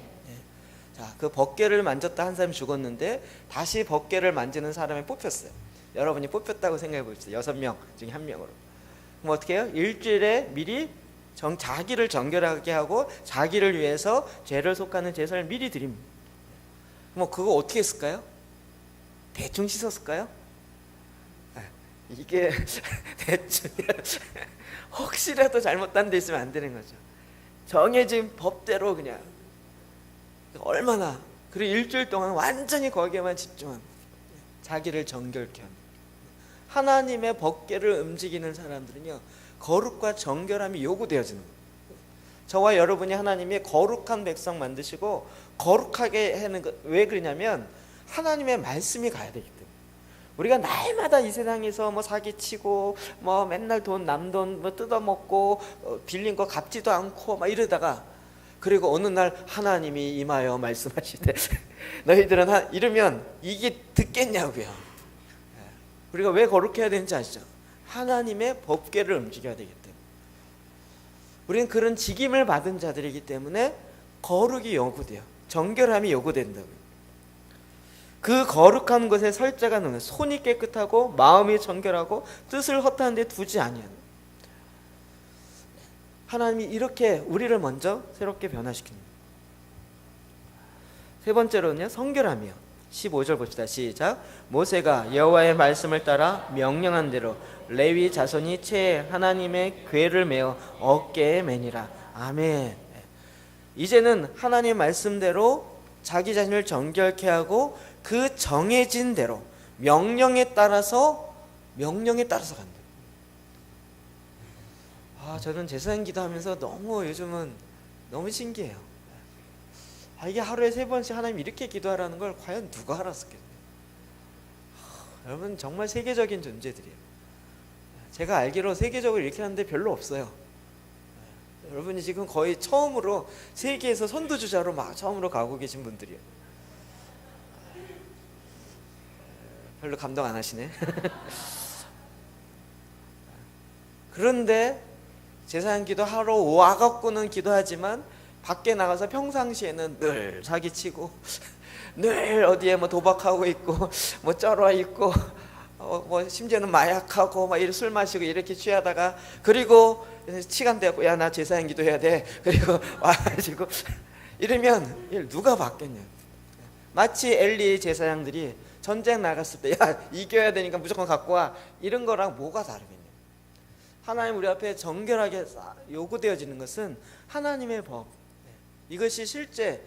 자, 그 벗개를 만졌다 한 사람이 죽었는데 다시 벗개를 만지는 사람이 뽑혔어요. 여러분이 뽑혔다고 생각해 보십시오. 6명 중에 1명으로. 그럼 어떻게 해요? 일주일에 미리 자기를 정결하게 하고 자기를 위해서 죄를 속하는 제사를 미리 드립니다. 뭐 그거 어떻게 했을까요? 대충 씻었을까요? 이게 대충 혹시라도 잘못된 데 있으면 안 되는 거죠. 정해진 법대로 그냥 얼마나, 그리고 일주일 동안 완전히 거기에만 집중한, 자기를 정결케 합니다. 하나님의 법궤를 움직이는 사람들은요 거룩과 정결함이 요구되어지는 거예요. 저와 여러분이 하나님의 거룩한 백성 만드시고 거룩하게 하는 것, 왜 그러냐면 하나님의 말씀이 가야 되기 때문에. 우리가 날마다 이 세상에서 뭐 사기치고 뭐 맨날 남돈 뭐 뜯어먹고 빌린 거 갚지도 않고 막 이러다가, 그리고 어느 날 하나님이 임하여 말씀하시되 너희들은 이러면 이게 듣겠냐고요. 우리가 왜 거룩해야 되는지 아시죠? 하나님의 법궤를 움직여야 되기 때문에. 우리는 그런 직임을 받은 자들이기 때문에 거룩이 요구돼요. 정결함이 요구된다고요. 그 거룩한 곳에 설 자가 누구냐. 손이 깨끗하고 마음이 정결하고 뜻을 허탄 데 두지 아니하는. 하나님이 이렇게 우리를 먼저 새롭게 변화시킵니다. 세 번째로는요, 성결함이요. 15절 봅시다. 시작. 모세가 여호와의 말씀을 따라 명령한 대로 레위 자손이 채 하나님의 궤를 메어 어깨에 매니라. 아멘. 이제는 하나님의 말씀대로 자기 자신을 정결케 하고 그 정해진 대로 명령에 따라서 간다. 저는 제사장 기도하면서 요즘은 너무 신기해요. 이게 하루에 3번씩 하나님 이렇게 기도하라는 걸 과연 누가 알았었겠네요. 여러분 정말 세계적인 존재들이에요. 제가 알기로 세계적으로 이렇게 하는데 별로 없어요. 여러분이 지금 거의 처음으로 세계에서 선두주자로 처음으로 가고 계신 분들이에요. 별로 감동 안 하시네. 그런데 제사장 기도 하러 와갖고는 기도하지만 밖에 나가서 평상시에는 늘 사기치고 늘 어디에 뭐 도박하고 있고 뭐 쩔어 있고 뭐 심지어는 마약하고 막 술 마시고 이렇게 취하다가, 그리고 시간 되고 야 나 제사장 기도해야 돼, 그리고 와가지고 이러면 누가 받겠냐. 마치 엘리 제사장들이 전쟁 나갔을 때 야 이겨야 되니까 무조건 갖고 와 이런 거랑 뭐가 다르겠냐. 하나님 우리 앞에 정결하게 요구되어지는 것은 하나님의 법. 이것이 실제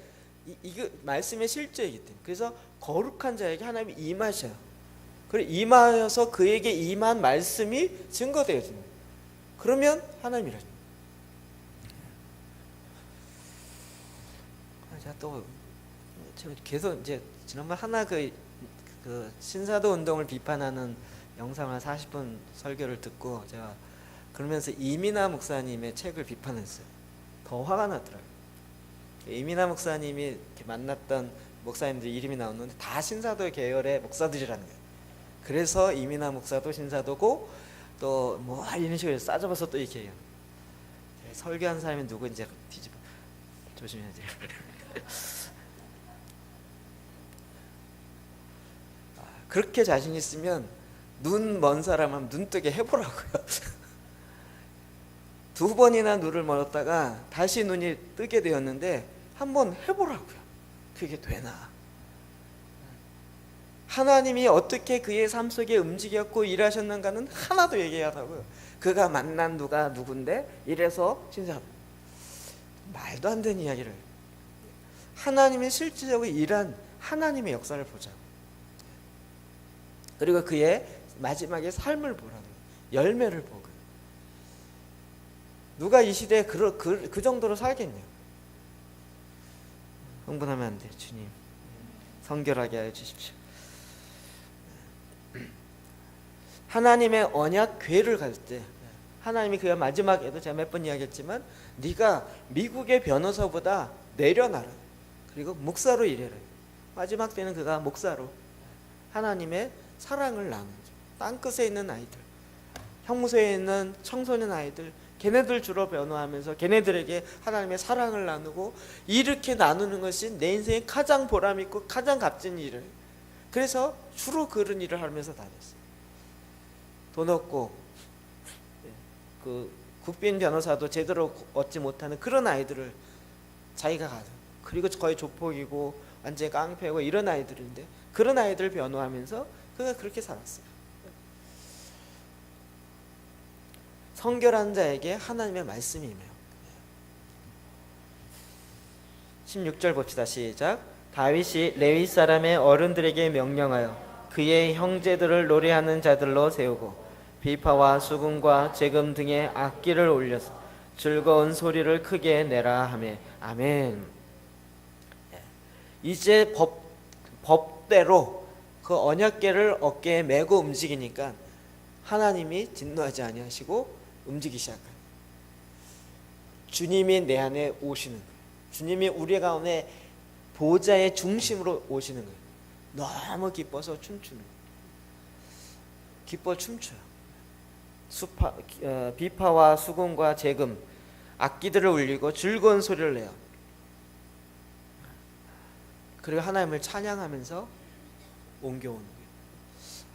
이거 말씀의 실제이기 때문에 그래서 거룩한 자에게 하나님이 임하셔요. 그리고 임하여서 그에게 임한 말씀이 증거되어지는 거예요. 그러면 하나님이라죠. 제가 또 계속 이제 지난번 하나 그 신사도 운동을 비판하는 영상을 40분 설교를 듣고 제가 그러면서 이민하 목사님의 책을 비판했어요. 더 화가 나더라고요. 이민하 목사님이 이렇게 만났던 목사님들 이름이 나오는데 다 신사도 계열의 목사들이라는 거예요. 그래서 이민하 목사도 신사도고 또 뭐 이런 식으로 싸잡아서 또 이렇게 해요. 설교한 사람이 누구 이제 뒤집어 조심해야 돼요. 그렇게 자신 있으면 눈 먼 사람 하면 눈 뜨게 해보라고요. 2번이나 눈을 멀었다가 다시 눈이 뜨게 되었는데 한번 해보라고요. 그게 되나? 하나님이 어떻게 그의 삶 속에 움직였고 일하셨는가는 하나도 얘기하다고요. 그가 만난 누가 누군데 이래서 진짜 말도 안 되는 이야기를. 하나님이 실질적으로 일한 하나님의 역사를 보자고. 그리고 그의 마지막에 삶을 보라는 열매를 보고. 누가 이 시대에 그 정도로 살겠냐. 흥분하면 안 돼. 주님 성결하게 하여 주십시오. 하나님의 언약 궤를 갈 때 하나님이 그가 마지막에도 제가 몇 번 이야기했지만 네가 미국의 변호사보다 내려놔라. 그리고 목사로 일해라. 마지막 때는 그가 목사로 하나님의 사랑을 나누죠. 땅끝에 있는 아이들, 형무소에 있는 청소년 아이들, 걔네들 주로 변호하면서 걔네들에게 하나님의 사랑을 나누고 이렇게 나누는 것이 내 인생에 가장 보람있고 가장 값진 일을. 그래서 주로 그런 일을 하면서 다녔어요. 돈 없고 그 국빈 변호사도 제대로 얻지 못하는 그런 아이들을 자기가 가져. 그리고 거의 조폭이고 완전히 깡패고 이런 아이들인데 그런 아이들을 변호하면서 그가 그렇게 살았어요. 성결한 자에게 하나님의 말씀이 임해요. 16절 봅시다. 시작. 다윗이 레위 사람의 어른들에게 명령하여 그의 형제들을 노래하는 자들로 세우고 비파와 수금과 재금 등의 악기를 올려서 즐거운 소리를 크게 내라 하며 아멘. 이제 법대로 그 언약궤를 어깨에 메고 움직이니까 하나님이 진노하지 아니하시고 움직이기 시작해요. 주님이 내 안에 오시는 거예요. 주님이 우리 가운데 보좌의 중심으로 오시는 거예요. 너무 기뻐서 춤추는 거예요. 기뻐 춤춰요. 비파와 수금과 재금 악기들을 울리고 즐거운 소리를 내요. 그리고 하나님을 찬양하면서 옮겨오는 거예요.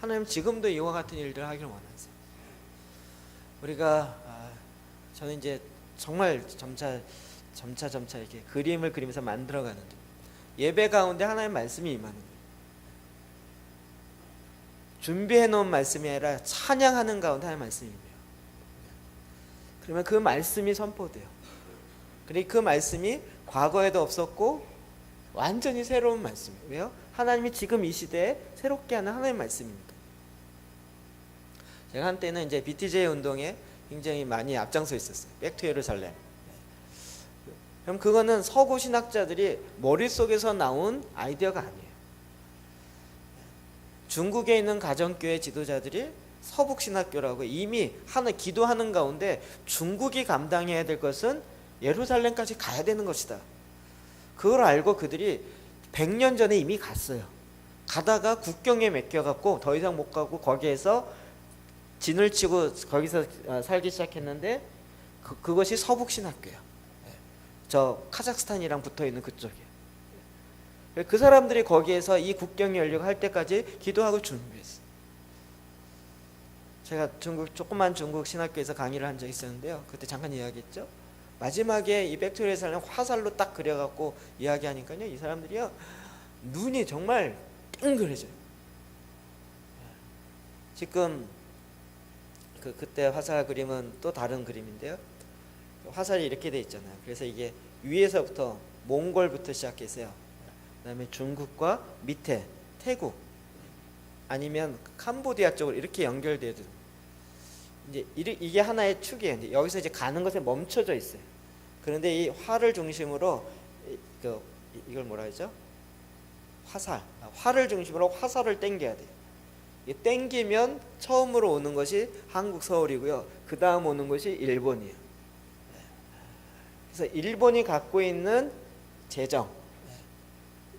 하나님 지금도 이와 같은 일들을 하기를 원하세요. 우리가 저는 이제 정말 점차 이렇게 그림을 그리면서 만들어가는데 예배 가운데 하나님의 말씀이 임하는 거예요. 준비해 놓은 말씀이 아니라 찬양하는 가운데 하나님의 말씀이 임해요. 그러면 그 말씀이 선포돼요. 그리고 그 말씀이 과거에도 없었고 완전히 새로운 말씀이에요. 왜요? 하나님이 지금 이 시대에 새롭게 하는 하나님의 말씀입니다. 제가 한때는 이제 BTJ 운동에 굉장히 많이 앞장서 있었어요. 백투 예루살렘. 그럼 그거는 서구 신학자들이 머릿속에서 나온 아이디어가 아니에요. 중국에 있는 가정교회 지도자들이 서북 신학교라고 이미 기도하는 가운데 중국이 감당해야 될 것은 예루살렘까지 가야 되는 것이다. 그걸 알고 그들이 100년 전에 이미 갔어요. 가다가 국경에 맡겨갖고 더 이상 못 가고 거기에서 진을 치고 거기서 살기 시작했는데 그것이 서북 신학교예요. 저 카자흐스탄이랑 붙어있는 그쪽이에요. 그 사람들이 거기에서 이 국경이 열리고 할 때까지 기도하고 준비했어요. 제가 조그만 중국 신학교에서 강의를 한 적이 있었는데요. 그때 잠깐 이야기했죠. 마지막에 이 백투리에서는 화살로 딱 그려갖고 이야기하니까요. 이 사람들이요. 눈이 정말 땡그래져요. 지금 그때 화살 그림은 또 다른 그림인데요. 화살이 이렇게 돼 있잖아요. 그래서 이게 위에서부터 몽골부터 시작해서요. 그다음에 중국과 밑에 태국 아니면 캄보디아 쪽으로 이렇게 연결돼도 이제 이게 하나의 축이에요. 근데 여기서 이제 가는 것에 멈춰져 있어요. 그런데 이 활을 중심으로 이걸 뭐라 하죠? 활을 중심으로 화살을 당겨야 돼요. 이 당기면 처음으로 오는 것이 한국 서울이고요. 그 다음 오는 것이 일본이에요. 그래서 일본이 갖고 있는 재정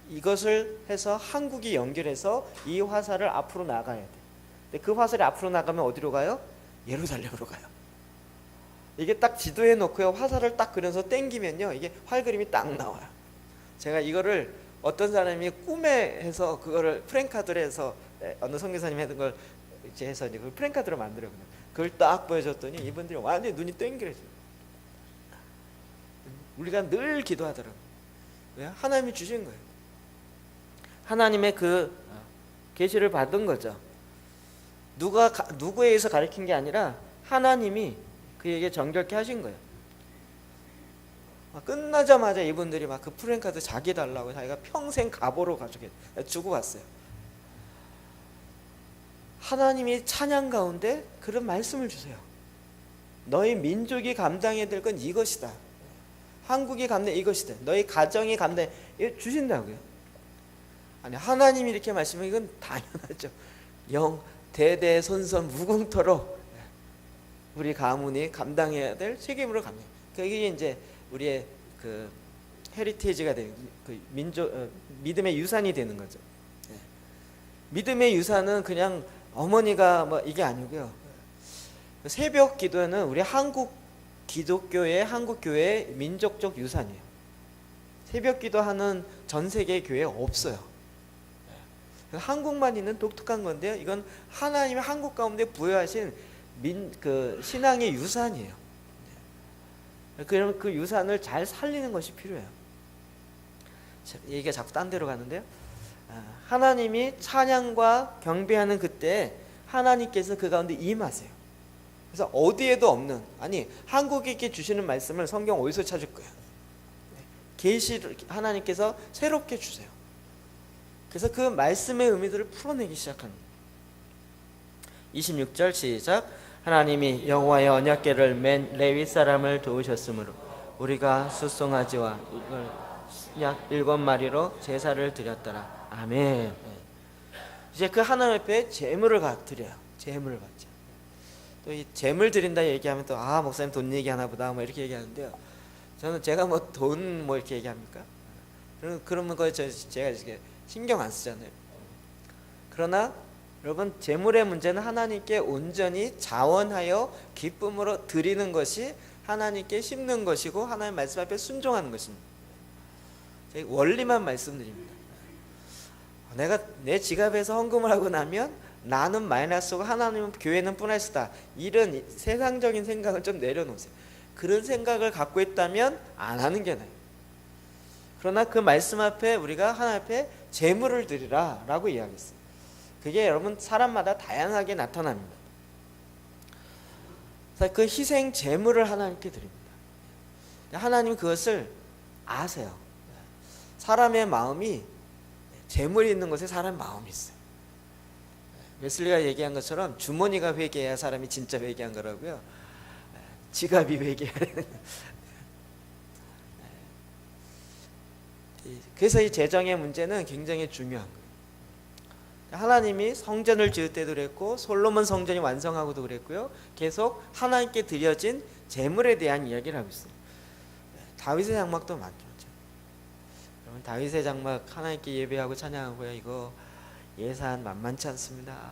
이것을 해서 한국이 연결해서 이 화살을 앞으로 나가야 돼. 근데 그 화살이 앞으로 나가면 어디로 가요? 예루살렘으로 가요. 이게 딱 지도에 놓고요. 화살을 딱 그려서 당기면요. 이게 활 그림이 딱 나와요. 제가 이거를 어떤 사람이 꿈에 해서 그거를 프랭카드로 해서 어느 선교사님이 했던 걸 이제 해서 이제 그 프랭카드로 만들었거든요. 그걸 딱 보여줬더니 이분들이 완전히 눈이 땡겨져요. 우리가 늘 기도하더라고요. 왜? 하나님이 주신 거예요. 하나님의 그 계시를 받은 거죠. 누구에 의해서 가르친 게 아니라 하나님이 그에게 정결케 하신 거예요. 끝나자마자 이분들이 막 그 프랭카드 자기 달라고 자기가 평생 갑오로 주고 갔어요. 하나님이 찬양 가운데 그런 말씀을 주세요. 너희 민족이 감당해야 될 건 이것이다. 한국이 감당해 이것이다. 너희 가정이 감당해 주신다고요. 아니 하나님이 이렇게 말씀하면 이건 당연하죠. 대대손손 무궁토록 우리 가문이 감당해야 될 책임으로 감당. 그게 이제 우리의 그 헤리티지가 되는 그 믿음의 유산이 되는 거죠. 믿음의 유산은 그냥 어머니가 뭐 이게 아니고요. 새벽 기도는 우리 한국 기독교의 한국교회의 민족적 유산이에요. 새벽 기도하는 전 세계 교회 없어요. 한국만 있는 독특한 건데요. 이건 하나님의 한국 가운데 부여하신 신앙의 유산이에요. 그럼 그 유산을 잘 살리는 것이 필요해요. 얘기가 자꾸 딴 데로 가는데요. 하나님이 찬양과 경배하는 그때 하나님께서 그 가운데 임하세요. 그래서 어디에도 없는 한국에게 주시는 말씀을 성경 어디서 찾을 거예요? 계시를 하나님께서 새롭게 주세요. 그래서 그 말씀의 의미들을 풀어내기 시작합니다. 26절 시작. 하나님이 여호와의 언약궤를 맨 레위 사람을 도우셨으므로 우리가 숫송아지와 약 7마리로 제사를 드렸더라. 아멘. 이제 그 하나님 앞에 제물을 드려요. 제물을 받죠. 또 이 제물 드린다 얘기하면 또 목사님 돈 얘기하나 보다 뭐 이렇게 얘기하는데요. 저는 제가 뭐 돈 뭐 이렇게 얘기합니까? 그러면 거 제가 이렇게 신경 안 쓰잖아요. 그러나 여러분 제물의 문제는 하나님께 온전히 자원하여 기쁨으로 드리는 것이 하나님께 심는 것이고 하나님 말씀 앞에 순종하는 것입니다. 원리만 말씀드립니다. 내가 내 지갑에서 헌금을 하고 나면 나는 마이너스고 하나님은 교회는 플러스다. 이런 세상적인 생각을 좀 내려놓으세요. 그런 생각을 갖고 있다면 안 하는 게 나아요. 그러나 그 말씀 앞에 우리가 하나님 앞에 제물을 드리라 라고 이야기했어요. 그게 여러분 사람마다 다양하게 나타납니다. 그 희생 제물을 하나님께 드립니다. 하나님 그것을 아세요. 사람의 마음이 제물이 있는 곳에 사람의 마음이 있어요. 웨슬리가 얘기한 것처럼 주머니가 회개해야 사람이 진짜 회개한 거라고요. 지갑이 회개하는. 그래서 이 재정의 문제는 굉장히 중요한 거예요. 하나님이 성전을 지을 때도 그랬고 솔로몬 성전이 완성하고도 그랬고요. 계속 하나님께 드려진 제물에 대한 이야기를 하고 있어요. 다윗의 장막도 많죠. 여러분 다윗의 장막 하나님께 예배하고 찬양하고요. 이거 예산 만만치 않습니다.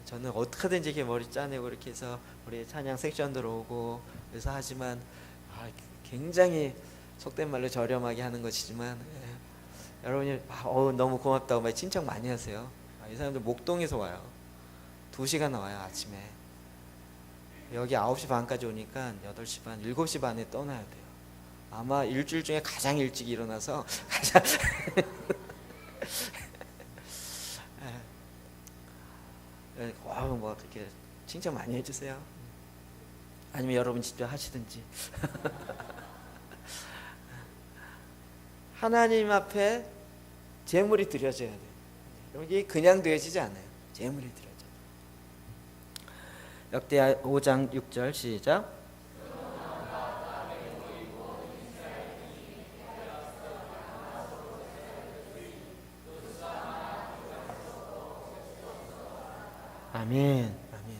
저는 어떻게든지 이렇게 머리 짜내고 이렇게 해서 우리 찬양 섹션 들어오고 그래서 하지만 굉장히 속된 말로 저렴하게 하는 것이지만 여러분이 너무 고맙다고 막 칭찬 많이 하세요. 이 사람들 목동에서 와요. 2시간 와요 아침에. 여기 9시 반까지 오니까 8시 반, 7시 반에 떠나야 돼요. 아마 일주일 중에 가장 일찍 일어나서 와우 뭐 이렇게 칭찬 많이 해주세요. 아니면 여러분 직접 하시든지. 하나님 앞에 제물이 드려져야 돼요. 여기 그냥 드려지지 않아요. 제물이 드려져요. 역대하 5장 6절 시작. 아멘. 아멘.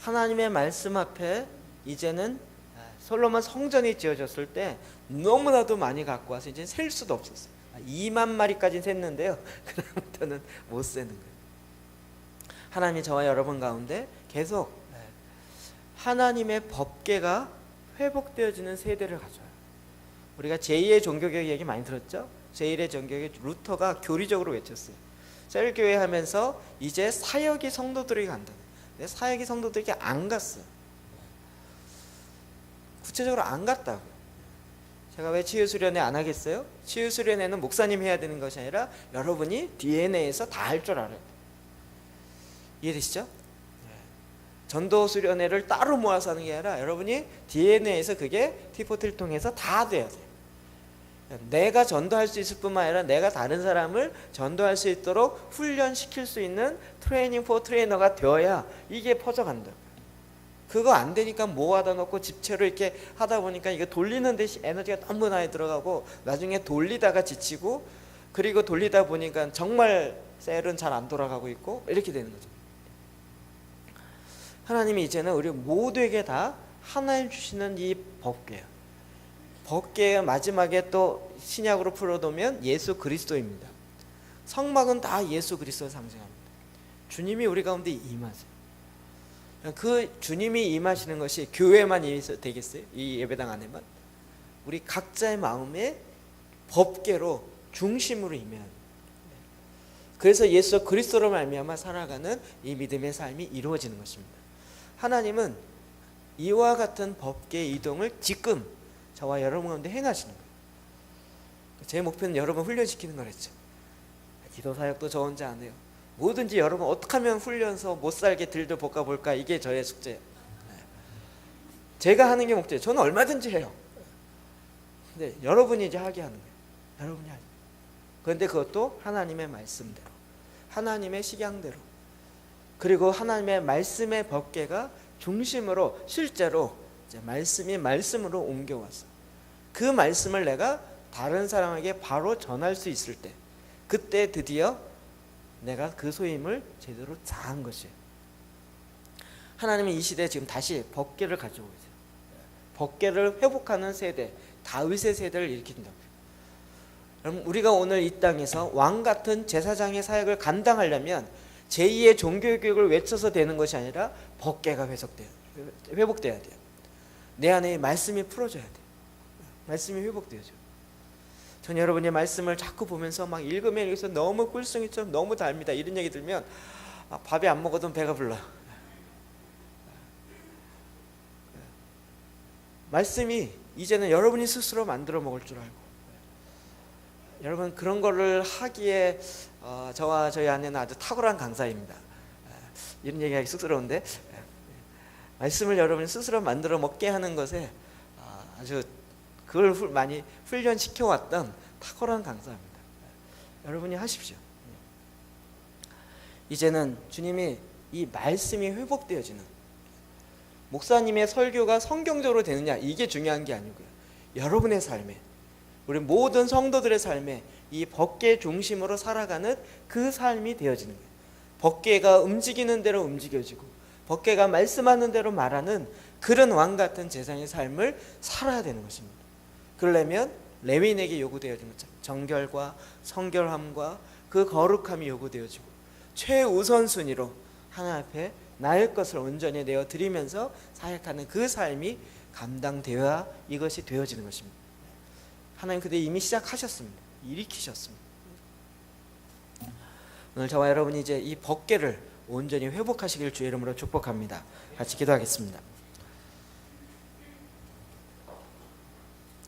하나님의 말씀 앞에 이제는 솔로몬 성전이 지어졌을 때 너무나도 많이 갖고 와서 이제 셀 수도 없었어요. 2만 마리까지 셌는데요. 그다음부터는 못 세는 거예요. 하나님이 저와 여러분 가운데 계속 하나님의 법궤가 회복되어지는 세대를 가져와요. 우리가 제2의 종교개혁 얘기 많이 들었죠? 제1의 종교개혁 루터가 교리적으로 외쳤어요. 셀교회 하면서 이제 사역이 성도들이 간다. 근데 사역이 성도들이 안 갔어요. 구체적으로 안 갔다고요. 제가 왜 치유수련회 안 하겠어요? 치유수련회는 목사님 해야 되는 것이 아니라 여러분이 DNA에서 다 할 줄 알아요. 이해되시죠? 전도수련회를 따로 모아서 하는 게 아니라 여러분이 DNA에서 그게 T4T를 통해서 다 돼야 돼요. 내가 전도할 수 있을 뿐만 아니라 내가 다른 사람을 전도할 수 있도록 훈련시킬 수 있는 트레이닝 포 트레이너가 되어야 이게 퍼져간다. 그거 안 되니까 모아다 놓고 집체로 이렇게 하다 보니까 이거 돌리는 데 에너지가 너무 많이 들어가고 나중에 돌리다가 지치고 그리고 돌리다 보니까 정말 셀은 잘 안 돌아가고 있고 이렇게 되는 거죠. 하나님이 이제는 우리 모두에게 다 하나님 주시는 이 법궤예요. 법궤의 마지막에 또 신약으로 풀어두면 예수 그리스도입니다. 성막은 다 예수 그리스도를 상징합니다. 주님이 우리 가운데 임하세요. 그 주님이 임하시는 것이 교회만 되겠어요? 이 예배당 안에만? 우리 각자의 마음에 법궤로 중심으로 임해야 돼요. 그래서 예수 그리스도로 말미암아 살아가는 이 믿음의 삶이 이루어지는 것입니다. 하나님은 이와 같은 법궤의 이동을 지금 저와 여러분 가운데 행하시는 거예요. 제 목표는 여러분 훈련시키는 거랬죠. 기도 사역도 저 혼자 안 해요. 뭐든지 여러분 어떻게 하면 훈련서 못 살게 들들 볶아볼까, 이게 저의 숙제예요. 제가 하는 게 목적이에요. 저는 얼마든지 해요. 근데 여러분이 이제 하게 하는 거예요. 여러분이 하죠. 그런데 그것도 하나님의 말씀대로, 하나님의 식양대로, 그리고 하나님의 말씀의 법궤가 중심으로 실제로 이제 말씀이 말씀으로 옮겨와서 그 말씀을 내가 다른 사람에게 바로 전할 수 있을 때, 그때 드디어 내가 그 소임을 제대로 다한 것이에요. 하나님은 이 시대에 지금 다시 법궤를 가져오고 있어요. 법궤를 회복하는 세대, 다윗의 세대를 일으킨다고요. 여러분, 우리가 오늘 이 땅에서 왕 같은 제사장의 사역을 감당하려면 제2의 종교교육을 외쳐서 되는 것이 아니라 법궤가 회복돼야 돼요. 내 안에 말씀이 풀어져야 돼요. 말씀이 회복되어져. 전 여러분의 말씀을 자꾸 보면서 막 읽으면 여기서 너무 꿀송이처럼 너무 달니다, 이런 얘기 들으면 밥이 안 먹어도 배가 불러요. 말씀이 이제는 여러분이 스스로 만들어 먹을 줄 알고, 여러분 그런 거를 하기에 저와 저희 아내는 아주 탁월한 강사입니다. 이런 얘기하기 쑥스러운데, 말씀을 여러분이 스스로 만들어 먹게 하는 것에 아주 그걸 많이 훈련시켜 왔던 탁월한 강사입니다. 여러분이 하십시오. 이제는 주님이 이 말씀이 회복되어지는, 목사님의 설교가 성경적으로 되느냐 이게 중요한 게 아니고요, 여러분의 삶에, 우리 모든 성도들의 삶에 이 법궤 중심으로 살아가는 그 삶이 되어지는 거예요. 법궤가 움직이는 대로 움직여지고 법궤가 말씀하는 대로 말하는 그런 왕 같은 제사장의 삶을 살아야 되는 것입니다. 그러려면 레위인에게 요구되어지는 것처럼 정결과 성결함과 그 거룩함이 요구되어지고 최우선순위로 하나님 앞에 나의 것을 온전히 내어 드리면서 사역하는 그 삶이 감당되어야 이것이 되어지는 것입니다. 하나님 그때 이미 시작하셨습니다. 일으키셨습니다. 오늘 저와 여러분이 이제 이 법궤를 온전히 회복하시길 주의 이름으로 축복합니다. 같이 기도하겠습니다.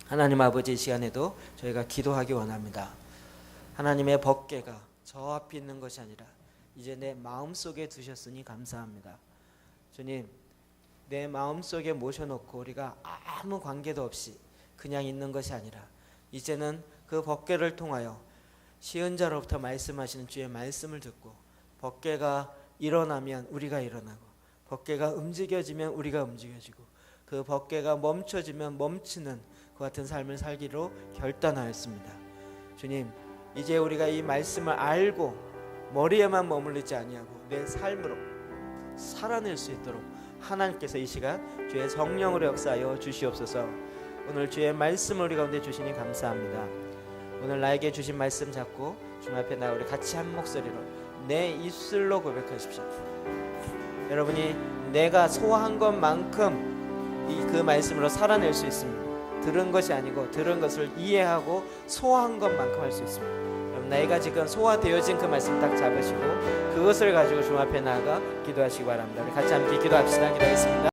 하나님 아버지, 이 시간에도 저희가 기도하기 원합니다. 하나님의 법궤가 저 앞에 있는 것이 아니라 이제 내 마음속에 두셨으니 감사합니다. 주님, 내 마음속에 모셔놓고 우리가 아무 관계도 없이 그냥 있는 것이 아니라 이제는 그 법궤를 통하여 시은자로부터 말씀하시는 주의 말씀을 듣고 법궤가 일어나면 우리가 일어나고 법궤가 움직여지면 우리가 움직여지고 그 법궤가 멈춰지면 멈추는 그 같은 삶을 살기로 결단하였습니다. 주님, 이제 우리가 이 말씀을 알고 머리에만 머무르지 아니하고 내 삶으로 살아낼 수 있도록 하나님께서 이 시간 주의 성령으로 역사하여 주시옵소서. 오늘 주의 말씀을 우리 가운데 주시니 감사합니다. 오늘 나에게 주신 말씀 잡고 주님 앞에 나 우리 같이 한 목소리로 내 입술로 고백하십시오. 여러분이 내가 소화한 것만큼 그 말씀으로 살아낼 수 있습니다. 들은 것이 아니고 들은 것을 이해하고 소화한 것만큼 할 수 있습니다. 여러분, 내가 지금 소화되어진 그 말씀 딱 잡으시고 그것을 가지고 주님 앞에 나아가 기도하시기 바랍니다. 우리 같이 함께 기도합시다. 기도하겠습니다.